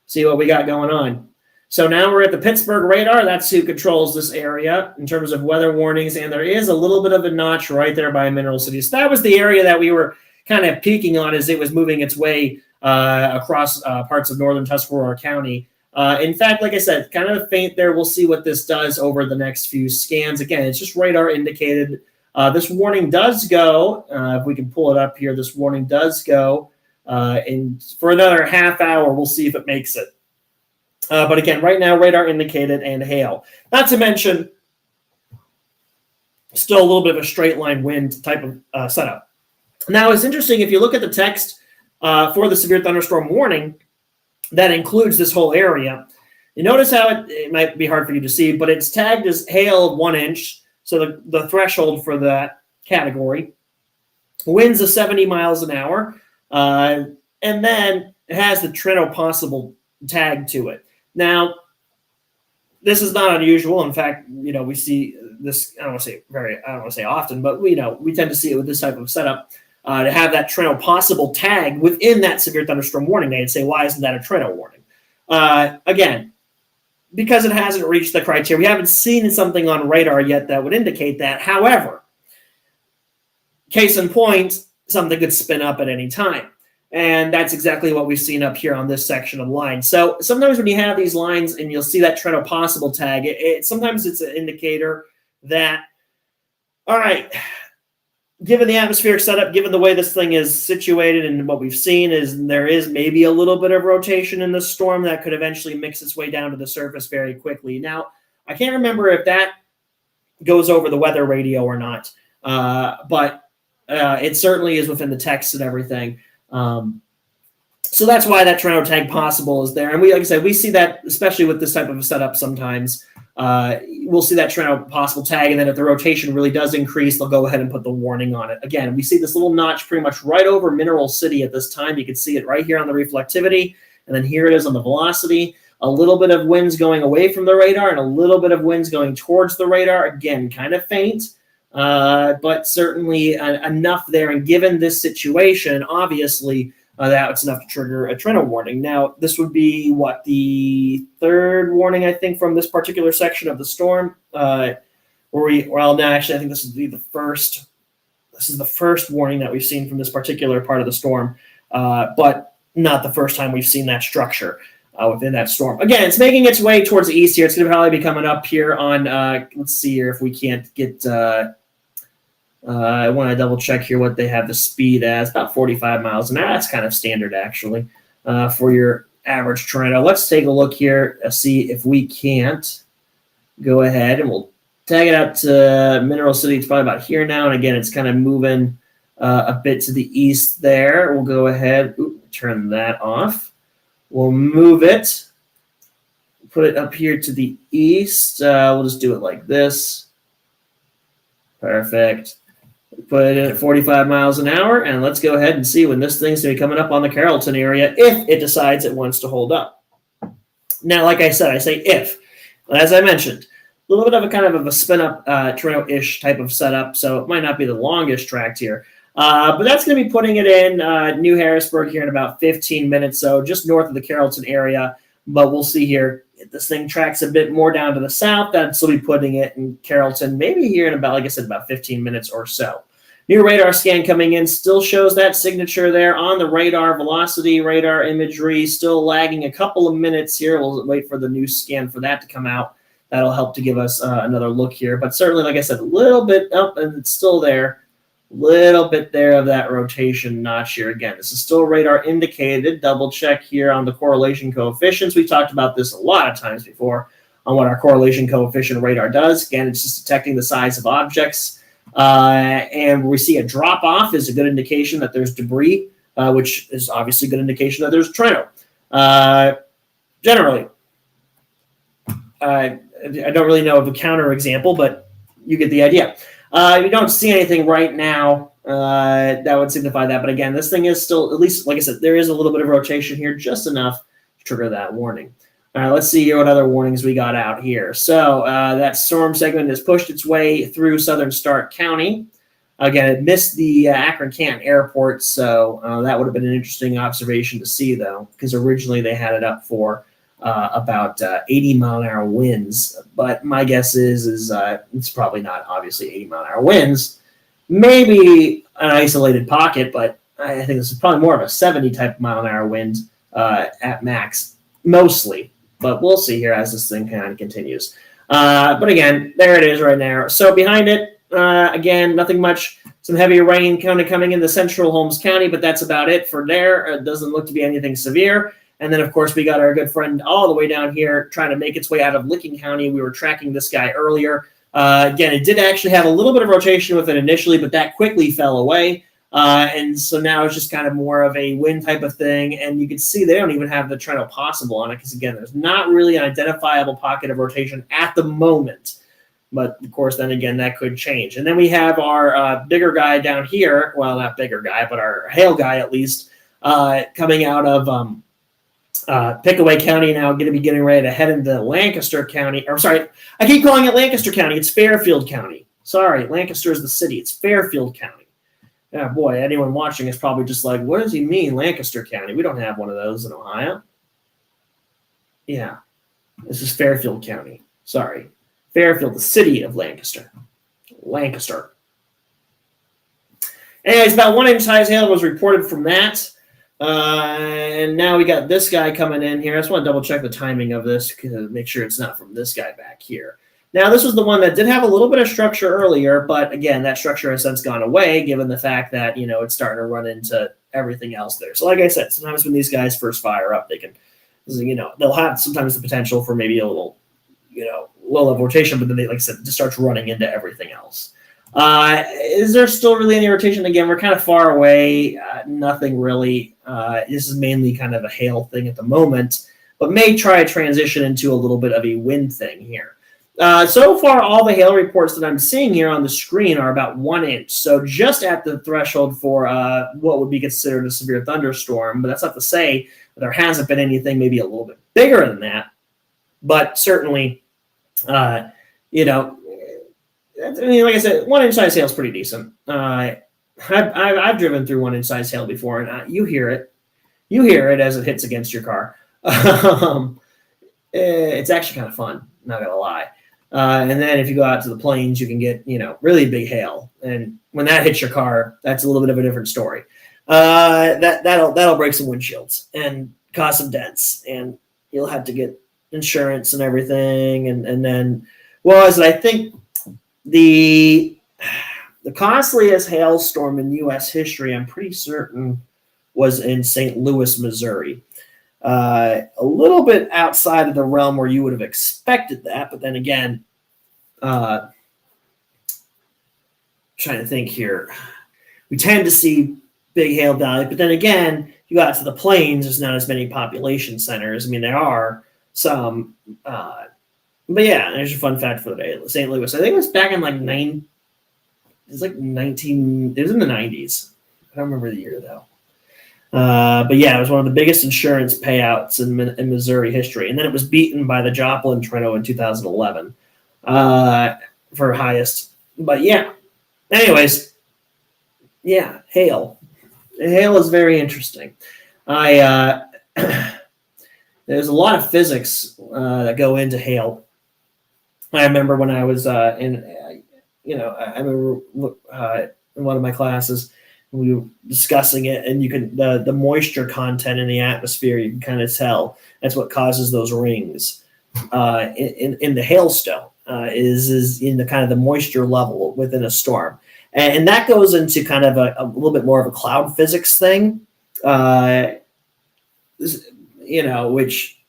See what we got going on. So now we're at the Pittsburgh radar. That's who controls this area in terms of weather warnings. And there is a little bit of a notch right there by Mineral City. So that was the area that we were kind of peeking on as it was moving its way across parts of northern Tuscarora County. In fact, like I said, kind of faint there. We'll see what this does over the next few scans. Again, it's just radar indicated. This warning does go, if we can pull it up here, this warning does go for another half hour. We'll see if it makes it. But again, right now, radar indicated and hail. Not to mention, still a little bit of a straight line wind type of setup. Now, it's interesting, if you look at the text for the severe thunderstorm warning, that includes this whole area. You notice how it might be hard for you to see, but it's tagged as hail 1 inch, so the threshold for that category. winds of 70 miles an hour, and then it has the Trento possible tag to it. Now, this is not unusual. In fact, we see this, I don't want to say often, but we tend to see it with this type of setup, to have that Trento possible tag within that severe thunderstorm warning. They'd say, why isn't that a Trento warning? Again, because it hasn't reached the criteria. We haven't seen something on radar yet that would indicate that. However, case in point, something could spin up at any time. And that's exactly what we've seen up here on this section of line. So sometimes when you have these lines and you'll see that Trento possible tag, sometimes it's an indicator that, all right, given the atmospheric setup, given the way this thing is situated, and what we've seen is there is maybe a little bit of rotation in the storm that could eventually mix its way down to the surface very quickly. Now, I can't remember if that goes over the weather radio or not, but it certainly is within the text and everything. So that's why that Trento tag possible is there. And like I said, we see that, especially with this type of a setup sometimes. We'll see that Trento possible tag, and then if the rotation really does increase, they'll go ahead and put the warning on it. Again, we see this little notch pretty much right over Mineral City at this time. You can see it right here on the reflectivity, and then here it is on the velocity. A little bit of winds going away from the radar and a little bit of winds going towards the radar. Again, kind of faint, but certainly enough there. And given this situation, obviously, that's enough to trigger a Trento warning. Now, this would be, the third warning, I think, from this particular section of the storm. I think this would be the first. This is the first warning that we've seen from this particular part of the storm, but not the first time we've seen that structure within that storm. Again, it's making its way towards the east here. It's going to probably be coming up here on, let's see here if we can't get... I want to double check here what they have the speed as, about 45 miles an hour. That's kind of standard, actually, for your average Trento. Let's take a look here, see if we can't go ahead, and we'll tag it out to Mineral City. It's probably about here now, and again, it's kind of moving a bit to the east there. We'll go ahead, turn that off. We'll move it, put it up here to the east. We'll just do it like this. Perfect. Put it in at 45 miles an hour, and let's go ahead and see when this thing's going to be coming up on the Carrollton area if it decides it wants to hold up. Now, like I said, I say if. As I mentioned, a little bit of a kind of a spin-up Trento-ish type of setup, so it might not be the longest tract here. But that's going to be putting it in New Harrisburg here in about 15 minutes, so just north of the Carrollton area. But we'll see here. If this thing tracks a bit more down to the south, that'll still be putting it in Carrollton, maybe here in about, like I said, about 15 minutes or so. New radar scan coming in still shows that signature there on the radar. Velocity, radar imagery, still lagging a couple of minutes here. We'll wait for the new scan for that to come out. That'll help to give us another look here. But certainly, like I said, a little bit up, and it's still there. Little bit there of that rotation notch here. Again, this is still radar indicated. Double check here on the correlation coefficients. We talked about this a lot of times before on what our correlation coefficient radar does. Again, it's just detecting the size of objects. And we see a drop off is a good indication that there's debris, which is obviously a good indication that there's Trento. Generally, I don't really know of a counter example, but you get the idea. You don't see anything right now that would signify that. But again, this thing is still, at least, like I said, there is a little bit of rotation here, just enough to trigger that warning. All right, let's see here what other warnings we got out here. So that storm segment has pushed its way through southern Stark County. Again, it missed the Akron-Canton airport, so that would have been an interesting observation to see, though, because originally they had it up for about 80-mile-an-hour winds. But my guess is it's probably not, obviously, 80-mile-an-hour winds. Maybe an isolated pocket, but I think this is probably more of a 70-type-mile-an-hour wind at max, mostly. But we'll see here as this thing kind of continues. But again, there it is right now. So behind it, again, nothing much. Some heavy rain kind of coming into central Holmes County, but that's about it for there. It doesn't look to be anything severe. And then, of course, we got our good friend all the way down here trying to make its way out of Licking County. We were tracking this guy earlier. Again, it did actually have a little bit of rotation with it initially, but that quickly fell away. And so now it's just kind of more of a wind type of thing. And you can see they don't even have the Trento possible on it because, again, there's not really an identifiable pocket of rotation at the moment. But of course, then again, that could change. And then we have our bigger guy down here. Well, not bigger guy, but our hail guy at least, coming out of Pickaway County now, going to be getting ready to head into Lancaster County. Or sorry, I keep calling it Lancaster County. It's Fairfield County. Sorry, Lancaster is the city. It's Fairfield County. Yeah, boy, anyone watching is probably just like, what does he mean, Lancaster County? We don't have one of those in Ohio. Yeah, this is Fairfield County. Sorry. Fairfield, the city of Lancaster. Lancaster. Anyways, about 1 inch size hail was reported from that. And now we got this guy coming in here. I just want to double check the timing of this to make sure it's not from this guy back here. Now, this was the one that did have a little bit of structure earlier, but again, that structure has since gone away given the fact that, it's starting to run into everything else there. So like I said, sometimes when these guys first fire up, they can, they'll have sometimes the potential for maybe a little, low level rotation, but then they, like I said, just starts running into everything else. Is there still really any rotation? Again, we're kind of far away. Nothing really. This is mainly kind of a hail thing at the moment, but may try to transition into a little bit of a wind thing here. So far, all the hail reports that I'm seeing here on the screen are about 1 inch. So just at the threshold for what would be considered a severe thunderstorm, but that's not to say that there hasn't been anything maybe a little bit bigger than that. But certainly, like I said, 1 inch size hail is pretty decent. I've driven through 1 inch size hail before, and you hear it. You hear it as it hits against your car. It's actually kind of fun, not gonna lie. And then if you go out to the plains, you can get really big hail, and when that hits your car, that's a little bit of a different story. That'll break some windshields and cause some dents, and you'll have to get insurance and everything, and then I think the costliest hailstorm in U.S. history, I'm pretty certain, was in St. Louis, Missouri. A little bit outside of the realm where you would have expected that, but then again, trying to think here, we tend to see big hail value, but then again, you go out to the plains, there's not as many population centers. I mean, there are some, but yeah, there's your fun fact for the day. St. Louis, I think it was back in it was in the 90s. I don't remember the year though. But yeah, it was one of the biggest insurance payouts in Missouri history. And then it was beaten by the Joplin Tornado in 2011 for highest. But yeah, anyways, yeah, hail. Hail is very interesting. There's a lot of physics that go into hail. I remember when I was I remember in one of my classes, we were discussing it, and you can the moisture content in the atmosphere, you can kind of tell that's what causes those rings in the hailstone is in the kind of the moisture level within a storm, and that goes into kind of a little bit more of a cloud physics thing, which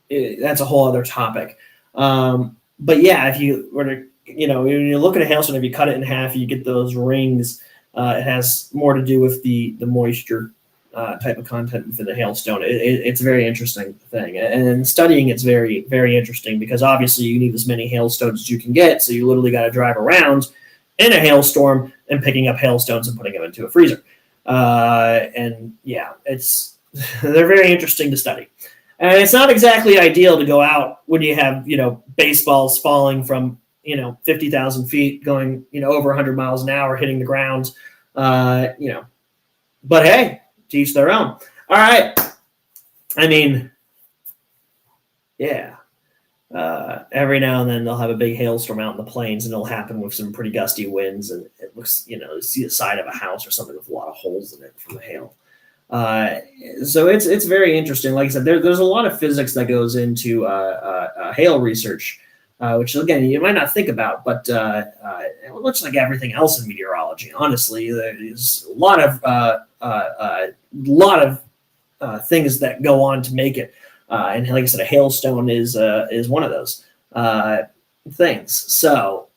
that's a whole other topic. But yeah, if you were to when you look at a hailstone, if you cut it in half, you get those rings. It has more to do with the moisture type of content within the hailstone. It's a very interesting thing. And studying it's very, very interesting because obviously you need as many hailstones as you can get. So you literally got to drive around in a hailstorm and picking up hailstones and putting them into a freezer. And yeah, they're very interesting to study. And it's not exactly ideal to go out when you have, baseballs falling from 50,000 feet going, over 100 miles an hour, hitting the ground, but hey, to each their own. All right. I mean, yeah. Every now and then they'll have a big hailstorm out in the plains, and it'll happen with some pretty gusty winds, and it looks, you see the side of a house or something with a lot of holes in it from the hail. So it's very interesting. Like I said, there's a lot of physics that goes into hail research. Which again you might not think about, but it looks like everything else in meteorology. Honestly, there's a lot of things that go on to make it. And like I said, a hailstone is one of those things. So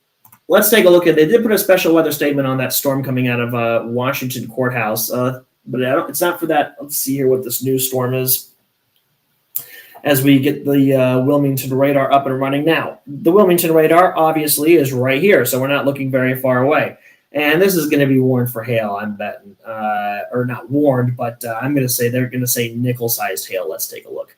let's take a look at. They did put a special weather statement on that storm coming out of Washington Courthouse, but it's not for that. Let's see here what this new storm is. as we get the Wilmington radar up and running now. The Wilmington radar obviously is right here, so we're not looking very far away. And this is going to be warned for hail, I'm betting. Or not warned, but I'm going to say they're going to say nickel-sized hail. Let's take a look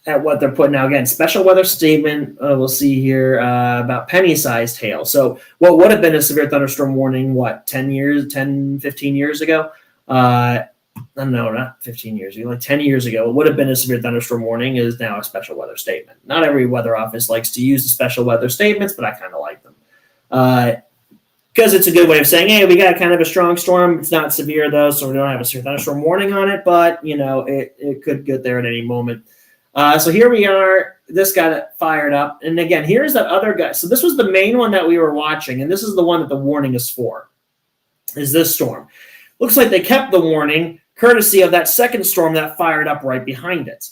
at what they're putting out. Again, special weather statement, we'll see here about penny-sized hail. So what would have been a severe thunderstorm warning, 10, 15 years ago? No, not 15 years ago, like 10 years ago, it would have been a severe thunderstorm warning is now a special weather statement. Not every weather office likes to use the special weather statements, but I kind of like them. Because it's a good way of saying, hey, we got kind of a strong storm. It's not severe, though, so we don't have a severe thunderstorm warning on it, but, it could get there at any moment. So here we are. This got fired up. And again, here's that other guy. So this was the main one that we were watching, and this is the one that the warning is for, is this storm. Looks like they kept the warning courtesy of that second storm that fired up right behind it.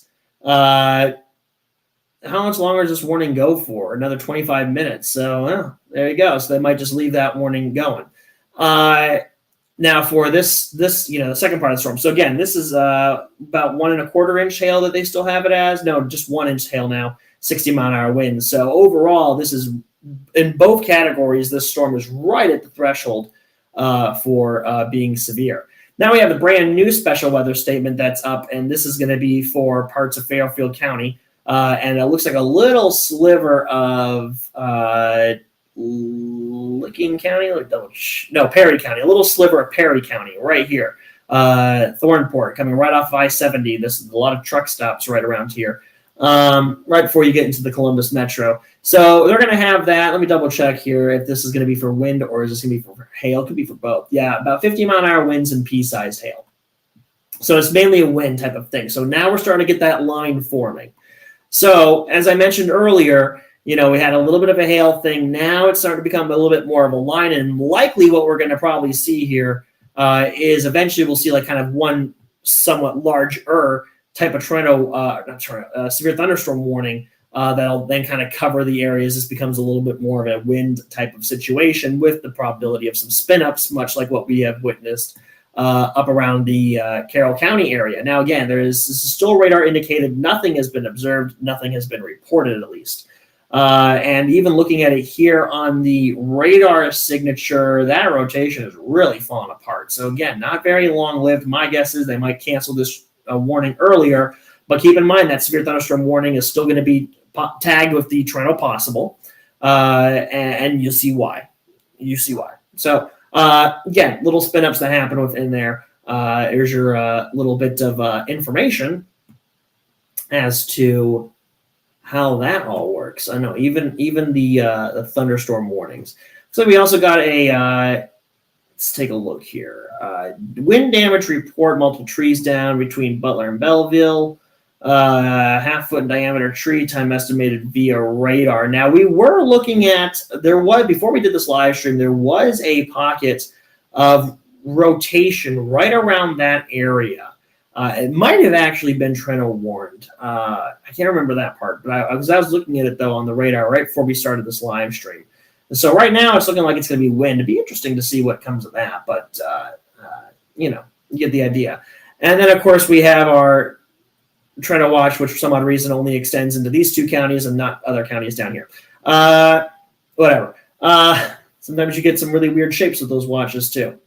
How much longer does this warning go for? Another 25 minutes. So there you go. So they might just leave that warning going. Now for this, the second part of the storm. So again, this is about 1 1/4 inch hail that they still have it as. No, just 1 inch hail now, 60-mile-an-hour winds. So overall, this is in both categories. This storm is right at the threshold for being severe. Now we have the brand new special weather statement that's up, and this is going to be for parts of Fairfield County. And it looks like a little sliver of Licking County, Perry County, a little sliver of Perry County right here. Thornport coming right off of I-70. This is a lot of truck stops right around here, right before you get into the Columbus Metro. So they're going to have that. Let me double check here if this is going to be for wind or is this going to be for hail. It could be for both. Yeah, about 50-mile-an-hour winds and pea-sized hail. So it's mainly a wind type of thing. So now we're starting to get that line forming. So as I mentioned earlier, we had a little bit of a hail thing. Now it's starting to become a little bit more of a line. And likely what we're going to probably see here is eventually we'll see like kind of one somewhat larger type of severe thunderstorm warning that'll then kind of cover the areas. This becomes a little bit more of a wind type of situation with the probability of some spin-ups, much like what we have witnessed up around the Carroll County area. Now, again, this is still radar indicated. Nothing has been observed. Nothing has been reported, at least. And even looking at it here on the radar signature, that rotation is really falling apart. So, again, not very long-lived. My guess is they might cancel this warning earlier. But keep in mind that severe thunderstorm warning is still going to be tagged with the Tornado Possible. And you'll see why. So, again, little spin-ups that happen within there. Here's your little bit of information as to how that all works. I know even the thunderstorm warnings. So we also got let's take a look here. Wind damage report: multiple trees down between Butler and Belleville. Half-foot in diameter tree, time estimated via radar. Now, we were looking at, before we did this live stream, there was a pocket of rotation right around that area. It might have actually been Treno warned. I can't remember that part, but I was looking at it, though, on the radar right before we started this live stream. And so right now, it's looking like it's going to be wind. It'd be interesting to see what comes of that, but, you get the idea. And then, of course, we have our Treno watch, which for some odd reason only extends into these two counties and not other counties down here. Whatever. Sometimes you get some really weird shapes with those watches too.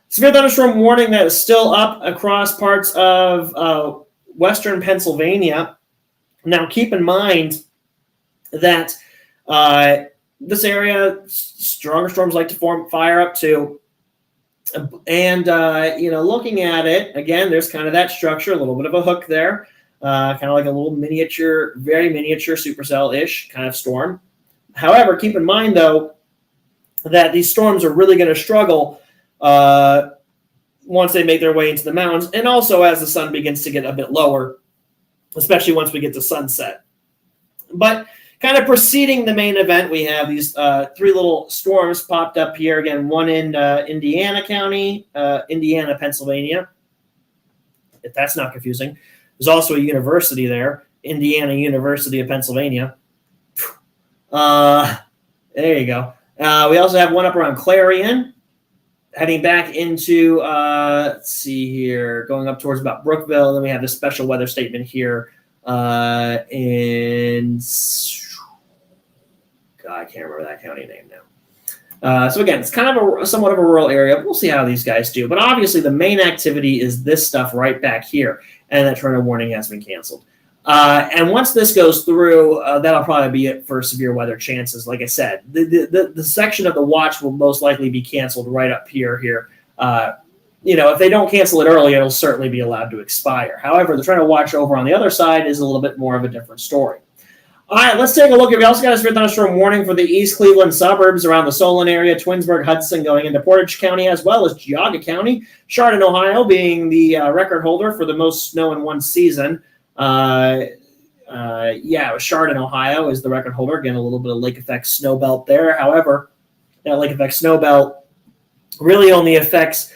Severe thunderstorm warning that is still up across parts of western Pennsylvania. Now, keep in mind that this area, stronger storms like to fire up too. And, looking at it, again, there's kind of that structure, a little bit of a hook there, kind of like a little miniature, very miniature supercell-ish kind of storm. However, keep in mind, though, that these storms are really going to struggle once they make their way into the mountains, and also as the sun begins to get a bit lower, especially once we get to sunset. But kind of preceding the main event, we have these three little storms popped up here. Again, one in Indiana County, Indiana, Pennsylvania. If that's not confusing. There's also a university there, Indiana University of Pennsylvania. There you go. We also have one up around Clarion. heading back into, let's see here, going up towards about Brookville. Then we have this special weather statement here in, God, I can't remember that county name now. So again, it's kind of somewhat of a rural area. We'll see how these guys do. But obviously the main activity is this stuff right back here. And that tornado warning has been canceled. And once this goes through, that'll probably be it for severe weather chances. Like I said, the section of the watch will most likely be canceled right up here. If they don't cancel it early, it'll certainly be allowed to expire. However, the tornado watch over on the other side is a little bit more of a different story. All right, let's take a look. We also got a severe thunderstorm warning for the East Cleveland suburbs around the Solon area, Twinsburg, Hudson, going into Portage County, as well as Geauga County. Chardon, Ohio, being the record holder for the most snow in one season. Chardon, Ohio is the record holder. Again, a little bit of lake effect snow belt there. However, that lake effect snow belt really only affects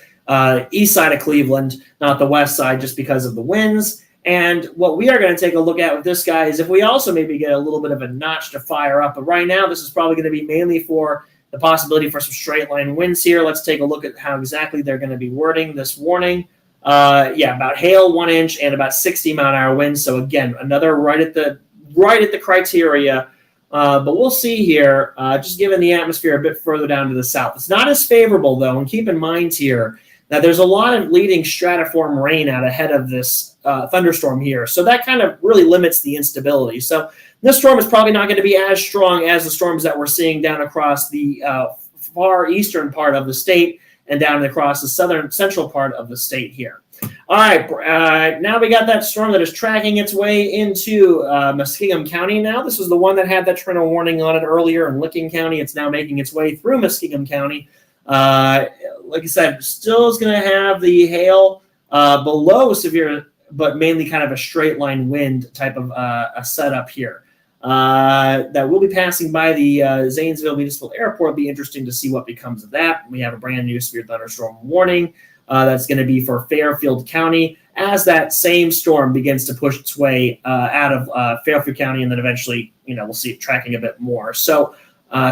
east side of Cleveland, not the west side, just because of the winds. And what we are going to take a look at with this guy is if we also maybe get a little bit of a notch to fire up. But right now, this is probably going to be mainly for the possibility for some straight line winds here. Let's take a look at how exactly they're going to be wording this warning. About hail 1 inch and about 60 mile-an-hour winds. So again, another right at the criteria. But we'll see here, just given the atmosphere a bit further down to the south. It's not as favorable, though, and keep in mind here that there's a lot of leading stratiform rain out ahead of this thunderstorm here. So that kind of really limits the instability. So this storm is probably not going to be as strong as the storms that we're seeing down across the far eastern part of the state and down across the southern central part of the state here. All right, now we got that storm that is tracking its way into Muskingum County now. This was the one that had that tornado warning on it earlier in Licking County. It's now making its way through Muskingum County. Like I said, still is going to have the hail below severe, but mainly kind of a straight line wind type of a setup here. That will be passing by the Zanesville Municipal Airport. It'll be interesting to see what becomes of that. We have a brand new severe thunderstorm warning that's going to be for Fairfield County as that same storm begins to push its way out of Fairfield County, and then eventually, we'll see it tracking a bit more. So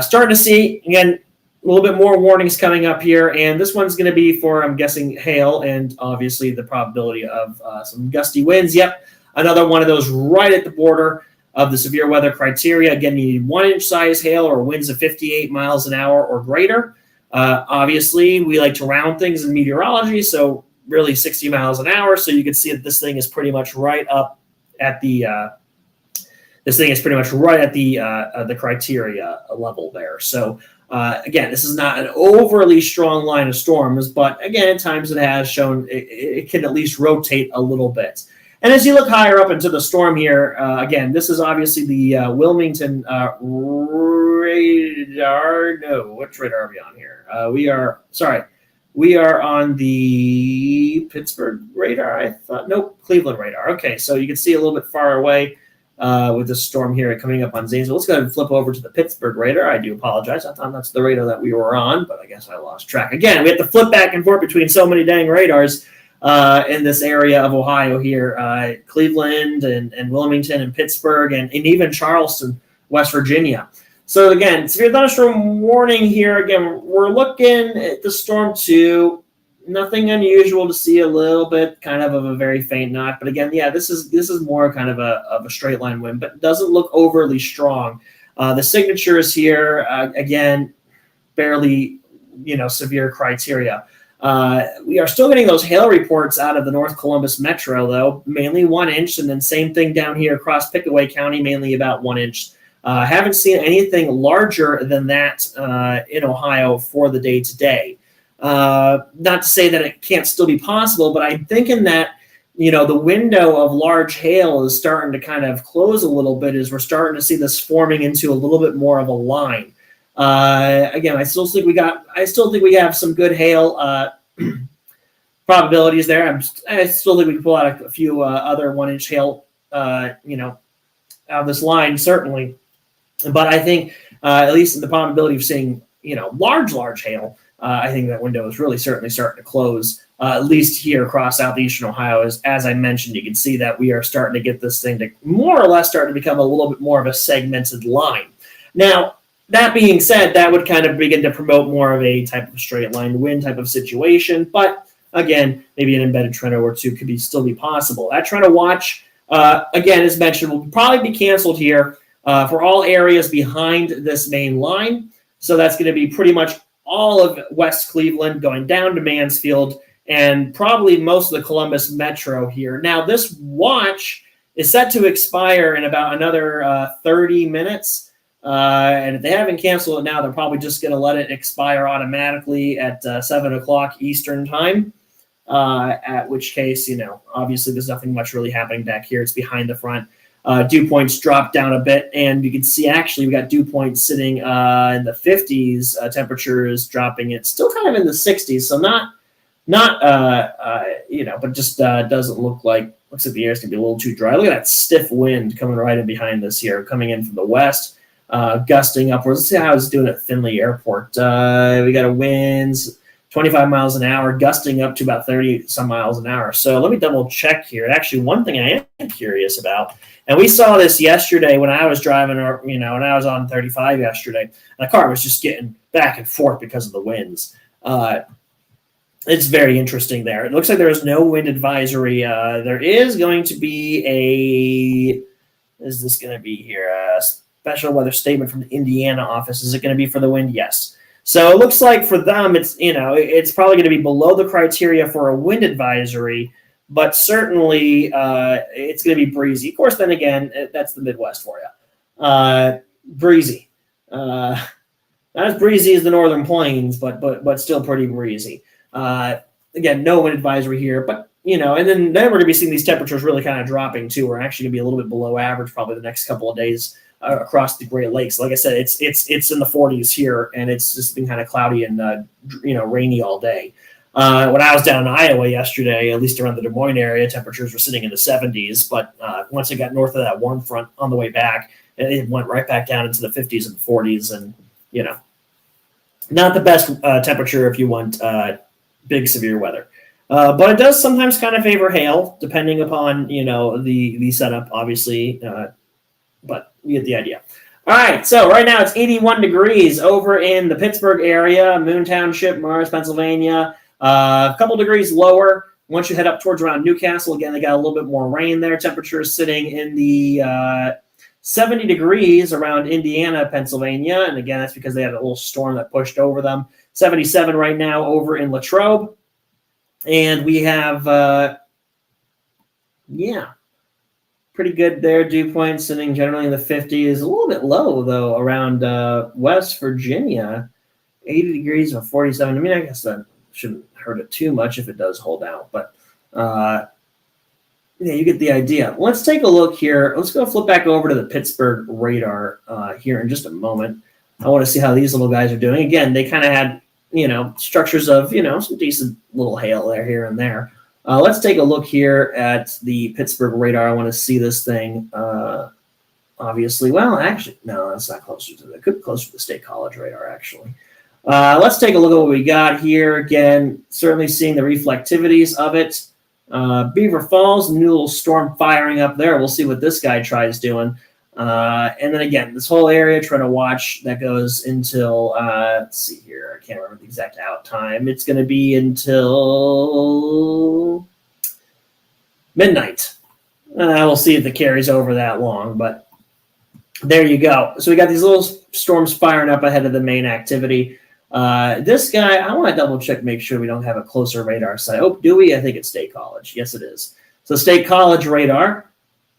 starting to see, again, a little bit more warnings coming up here, and this one's going to be for, I'm guessing, hail and obviously the probability of some gusty winds. Yep, another one of those right at the border of the severe weather criteria. Again, you need 1 inch size hail or winds of 58 miles an hour or greater. Obviously, we like to round things in meteorology, so really 60 miles an hour. So you can see that this thing is pretty much right up at the the criteria level there. So again, this is not an overly strong line of storms, but again, at times it has shown it can at least rotate a little bit. And as you look higher up into the storm here, again, this is obviously the Wilmington radar. No, which radar are we on here? We are on the Pittsburgh radar, I thought. Nope, Cleveland radar. Okay, so you can see a little bit far away with the storm here coming up on Zanesville. Let's go ahead and flip over to the Pittsburgh radar. I do apologize. I thought that's the radar that we were on, but I guess I lost track. Again, we have to flip back and forth between so many dang radars in this area of Ohio here, Cleveland and Wilmington and Pittsburgh and even Charleston, West Virginia. So again, severe thunderstorm warning here. Again, we're looking at the storm 2. Nothing unusual to see, a little bit kind of a very faint knot. But again, yeah, this is more kind of a straight line wind, but doesn't look overly strong. The signatures here, again, barely, severe criteria. We are still getting those hail reports out of the North Columbus Metro, though, mainly 1 inch, and then same thing down here across Pickaway County, mainly about 1 inch. Haven't seen anything larger than that in Ohio for the day today. Not to say that it can't still be possible, but I'm thinking that, the window of large hail is starting to kind of close a little bit as we're starting to see this forming into a little bit more of a line. Again, I still think we have some good hail probabilities there. I still think we can pull out a few other 1 inch hail, out of this line, certainly. But I think, at least in the probability of seeing, large hail, I think that window is really certainly starting to close, at least here across southeastern Ohio. As I mentioned, you can see that we are starting to get this thing to more or less start to become a little bit more of a segmented line. Now, That being said, that would kind of begin to promote more of a type of straight line wind type of situation. But again, maybe an embedded trend or two could still be possible. That trend to watch, again, as mentioned, will probably be canceled here for all areas behind this main line. So that's going to be pretty much all of West Cleveland going down to Mansfield and probably most of the Columbus Metro here. Now, this watch is set to expire in about another 30 minutes. And if they haven't canceled it now, they're probably just going to let it expire automatically at 7 o'clock Eastern time, at which case, obviously there's nothing much really happening back here. It's behind the front. Dew points dropped down a bit, and you can see actually we got dew points sitting in the 50s. Temperatures dropping. It's still kind of in the 60s, so not but just doesn't look like. Looks like the air's going to be a little too dry. Look at that stiff wind coming right in behind us here, coming in from the west. Gusting upwards. Let's see how it's doing at Findlay Airport. We got a winds 25 miles an hour, gusting up to about 30 some miles an hour. So let me double check here. Actually, one thing I am curious about, and we saw this yesterday when I was driving, or when I was on 35 yesterday, and the car was just getting back and forth because of the winds. It's very interesting there. It looks like there is no wind advisory. There is going to be is this going to be here? Special weather statement from the Indiana office. Is it going to be for the wind? Yes. So it looks like for them, it's it's probably going to be below the criteria for a wind advisory, but certainly it's going to be breezy. Of course, then again, that's the Midwest for you. Breezy. Not as breezy as the Northern Plains, but still pretty breezy. Again, no wind advisory here, but and then we're going to be seeing these temperatures really kind of dropping too. We're actually going to be a little bit below average probably the next couple of days. Across the Great Lakes. Like I said, it's in the 40s here, and it's just been kind of cloudy and rainy all day. When I was down in Iowa yesterday, at least around the Des Moines area, temperatures were sitting in the 70s. But once it got north of that warm front on the way back, it went right back down into the 50s and 40s, and not the best temperature if you want big severe weather. But it does sometimes kind of favor hail, depending upon the setup, obviously. But you get the idea. All right, so right now it's 81 degrees over in the Pittsburgh area, Moon Township, Mars, Pennsylvania. A couple degrees lower once you head up towards around Newcastle. Again, they got a little bit more rain there. Temperature is sitting in the 70 degrees around Indiana, Pennsylvania. And again, that's because they had a little storm that pushed over them. 77 right now over in Latrobe. And we have, pretty good there. Dew point sitting generally in the 50s. A little bit low, though, around West Virginia. 80 degrees or 47. I mean, I guess that shouldn't hurt it too much if it does hold out. But, you get the idea. Let's take a look here. Let's go flip back over to the Pittsburgh radar here in just a moment. I want to see how these little guys are doing. Again, they kind of had, structures of, some decent little hail there here and there. Let's take a look here at the Pittsburgh radar. I want to see this thing. Obviously, well, actually, no, that's not closer to the. Could be closer to the State College radar, actually. Let's take a look at what we got here. Again, certainly seeing the reflectivities of it. Beaver Falls, new little storm firing up there. We'll see what this guy tries doing. And then again, this whole area, trying to watch that goes until, let's see here. I can't remember the exact out time. It's going to be until midnight. We'll see if it carries over that long, but there you go. So we got these little storms firing up ahead of the main activity. This guy, I want to double check, make sure we don't have a closer radar site. Oh, do we? I think it's State College. Yes, it is. So State College radar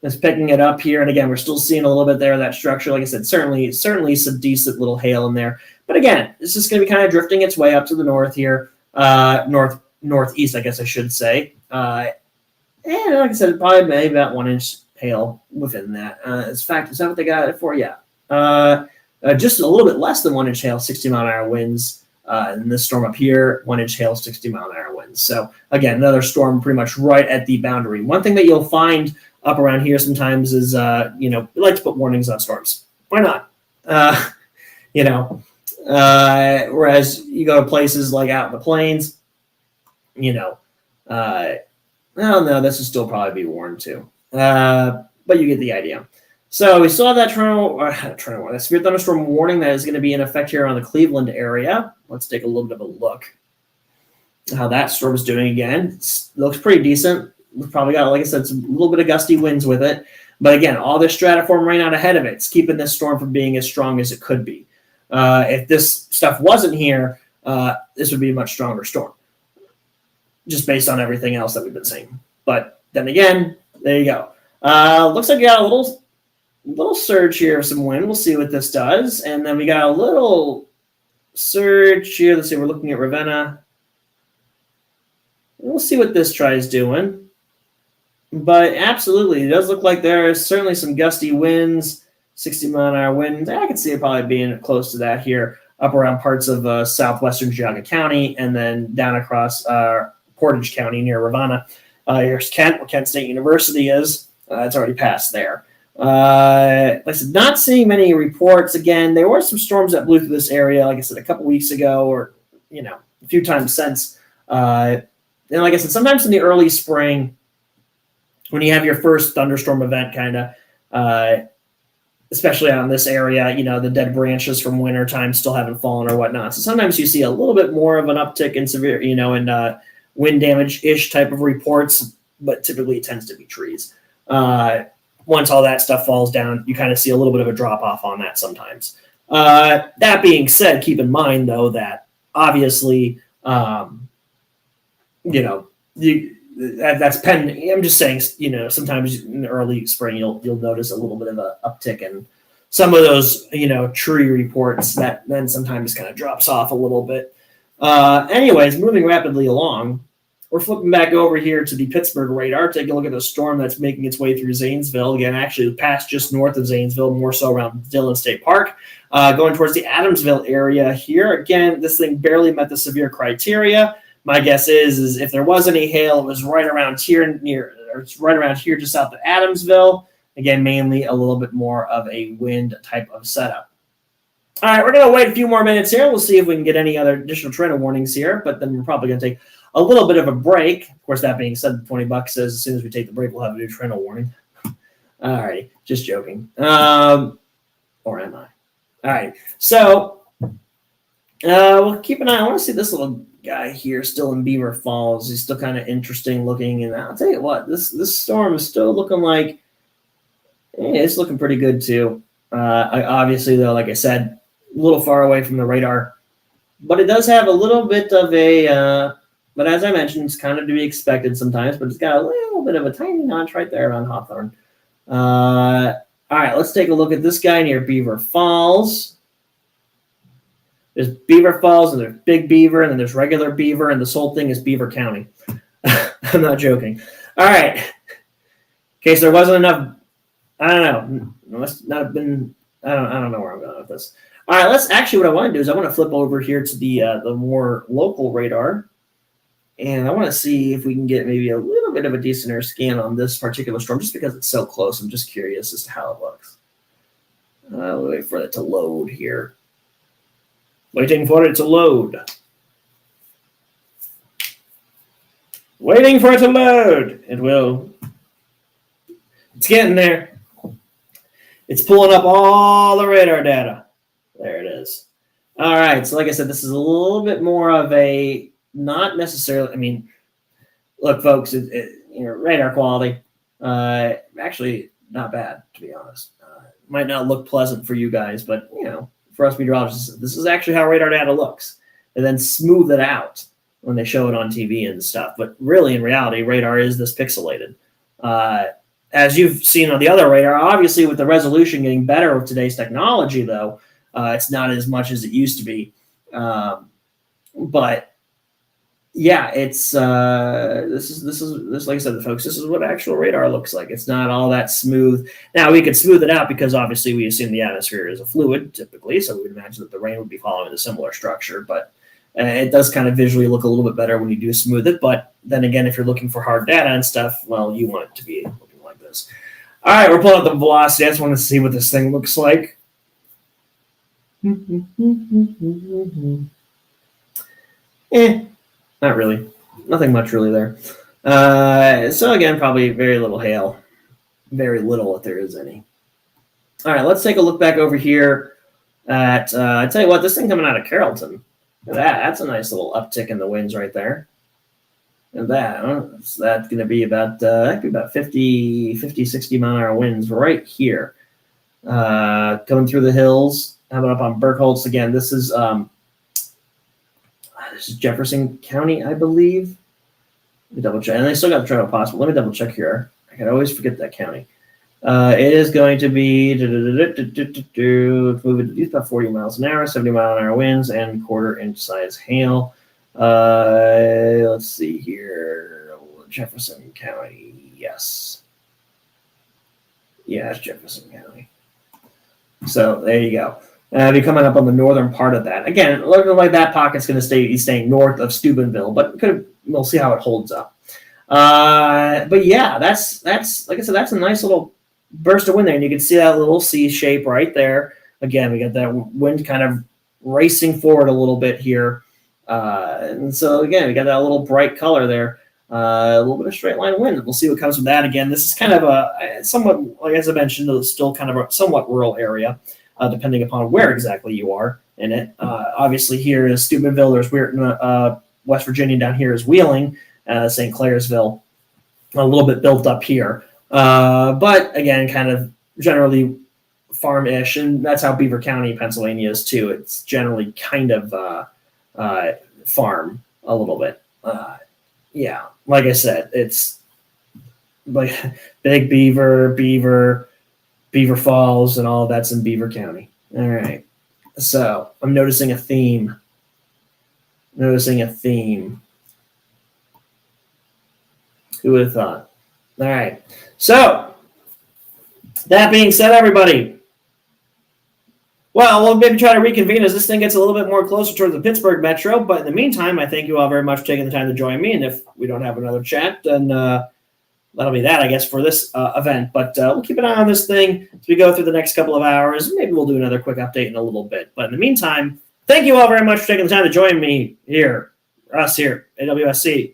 is picking it up here. And again, we're still seeing a little bit there of that structure. Like I said, certainly some decent little hail in there. But again, it's just going to be kind of drifting its way up to the north here, northeast, I guess I should say. And like I said, probably maybe about 1 inch hail within that. In fact, is that what they got it for? Yeah. Just a little bit less than 1 inch hail, 60-mile-an-hour winds. And this storm up here, 1 inch hail, 60-mile-an-hour winds. So again, another storm pretty much right at the boundary. One thing that you'll find up around here sometimes is, we like to put warnings on storms. Why not? Whereas you go to places like out in the plains, well, no, this will still probably be warned too. But you get the idea. So we still have that that severe thunderstorm warning that is going to be in effect here on the Cleveland area. Let's take a little bit of a look how that storm is doing again. It looks pretty decent. We've probably got, like I said, some, a little bit of gusty winds with it. But again, all this stratiform rain out ahead of it, it's keeping this storm from being as strong as it could be. If this stuff wasn't here, this would be a much stronger storm, just based on everything else that we've been seeing. But then again, there you go. Looks like we got a little surge here of some wind. We'll see what this does. And then we got a little surge here. Let's see, we're looking at Ravenna. We'll see what this tries doing. But absolutely, it does look like there is certainly some gusty winds, 60-mile-an-hour winds. I can see it probably being close to that here, up around parts of southwestern Geauga County, and then down across Portage County near Ravenna. Here's Kent, where Kent State University is. It's already passed there. Like I said, not seeing many reports. Again, there were some storms that blew through this area, like I said, a couple weeks ago, or a few times since. And like I said, sometimes in the early spring, when you have your first thunderstorm event, kind of, especially on this area, the dead branches from wintertime still haven't fallen or whatnot. So sometimes you see a little bit more of an uptick in severe, in wind damage-ish type of reports, but typically it tends to be trees. Once all that stuff falls down, you kind of see a little bit of a drop-off on that sometimes. That being said, keep in mind, though, that obviously, that's pending. I'm just saying, sometimes in the early spring, you'll notice a little bit of an uptick in some of those, tree reports that then sometimes kind of drops off a little bit. Anyways, moving rapidly along, we're flipping back over here to the Pittsburgh radar. Take a look at the storm that's making its way through Zanesville. Again, actually past just north of Zanesville, more so around Dillon State Park. Going towards the Adamsville area here. Again, this thing barely met the severe criteria. My guess is if there was any hail, it was right around here just south of Adamsville. Again, mainly a little bit more of a wind type of setup. All right, we're going to wait a few more minutes here. We'll see if we can get any other additional tornado warnings here, but then we're probably going to take a little bit of a break. Of course, that being said, $20 says as soon as we take the break, we'll have a new tornado warning. All right, just joking. Or am I? All right, so we'll keep an eye. I want to see this little guy here still in Beaver Falls. He's still kind of interesting looking, and I'll tell you what, this storm is still looking like it's looking pretty good too. Obviously, though, like I said, a little far away from the radar, but it does have a little bit of a. But as I mentioned, it's kind of to be expected sometimes. But it's got a little bit of a tiny notch right there around Hawthorne. All right, let's take a look at this guy near Beaver Falls. There's Beaver Falls, and there's Big Beaver, and then there's regular Beaver, and this whole thing is Beaver County. I'm not joking. All right. In case there wasn't enough, I don't know. It must not have been. I don't know where I'm going with this. All right. What I want to do is I want to flip over here to the more local radar, and I want to see if we can get maybe a little bit of a decenter scan on this particular storm, just because it's so close. I'm just curious as to how it looks. We'll wait for it to load here. Waiting for it to load. Waiting for it to load. It will. It's getting there. It's pulling up all the radar data. There it is. All right. So like I said, this is a little bit more of a not necessarily, look, folks, radar quality, actually not bad, to be honest. Might not look pleasant for you guys, but, for us meteorologists, this is actually how radar data looks. They then smooth it out when they show it on TV and stuff. But really, in reality, radar is this pixelated. As you've seen on the other radar, obviously with the resolution getting better with today's technology, though, it's not as much as it used to be. But yeah, it's this is like I said, folks, this is what actual radar looks like. It's not all that smooth. Now we could smooth it out because obviously we assume the atmosphere is a fluid typically, so we would imagine that the rain would be following a similar structure. But it does kind of visually look a little bit better when you do smooth it. But then again, if you're looking for hard data and stuff, well, you want it to be looking like this. All right, we're pulling up the velocity. I just want to see what this thing looks like. Not really. Nothing much really there. So again, probably very little hail. Very little if there is any. All right, let's take a look back over here at, I tell you what, this thing coming out of Carrollton. Look at that. That's a nice little uptick in the winds right there. And that's going to be about, that could be about 50, 60 mile an hour winds right here. Coming through the hills. How about up on Burkholz again? This is Jefferson County, I believe. Let me double check. And they still got the Toronto Possible. Let me double check here. I can always forget that county. It is going to be moving about 40 miles an hour, 70 mile an hour winds, and quarter-inch size hail. Let's see here. Jefferson County. Yes. Yeah, it's Jefferson County. So there you go. Be coming up on the northern part of that. Again, looking like that pocket's going to stay staying north of Steubenville, but we'll see how it holds up. But yeah, that's like I said, that's a nice little burst of wind there, and you can see that little C shape right there. Again, we got that wind kind of racing forward a little bit here, and so again, we got that little bright color there. A little bit of straight line wind. We'll see what comes from that. Again, this is kind of a somewhat, like as I mentioned, still kind of a somewhat rural area. Depending upon where exactly you are in it. Obviously, here is Steubenville. There's West Virginia. Down here is Wheeling, St. Clairsville, a little bit built up here. But again, kind of generally farm-ish, and that's how Beaver County, Pennsylvania is too. It's generally kind of farm a little bit. Yeah, like I said, it's like Big Beaver Falls, and all of that's in Beaver County. All right. So I'm noticing a theme. Who would have thought? All right. So that being said, everybody, we'll maybe try to reconvene as this thing gets a little bit more closer towards the Pittsburgh metro. But in the meantime, I thank you all very much for taking the time to join me. And if we don't have another chat, then that'll be that, I guess, for this event. But we'll keep an eye on this thing as we go through the next couple of hours. Maybe we'll do another quick update in a little bit. But in the meantime, thank you all very much for taking the time to join me here, us here, AWSC.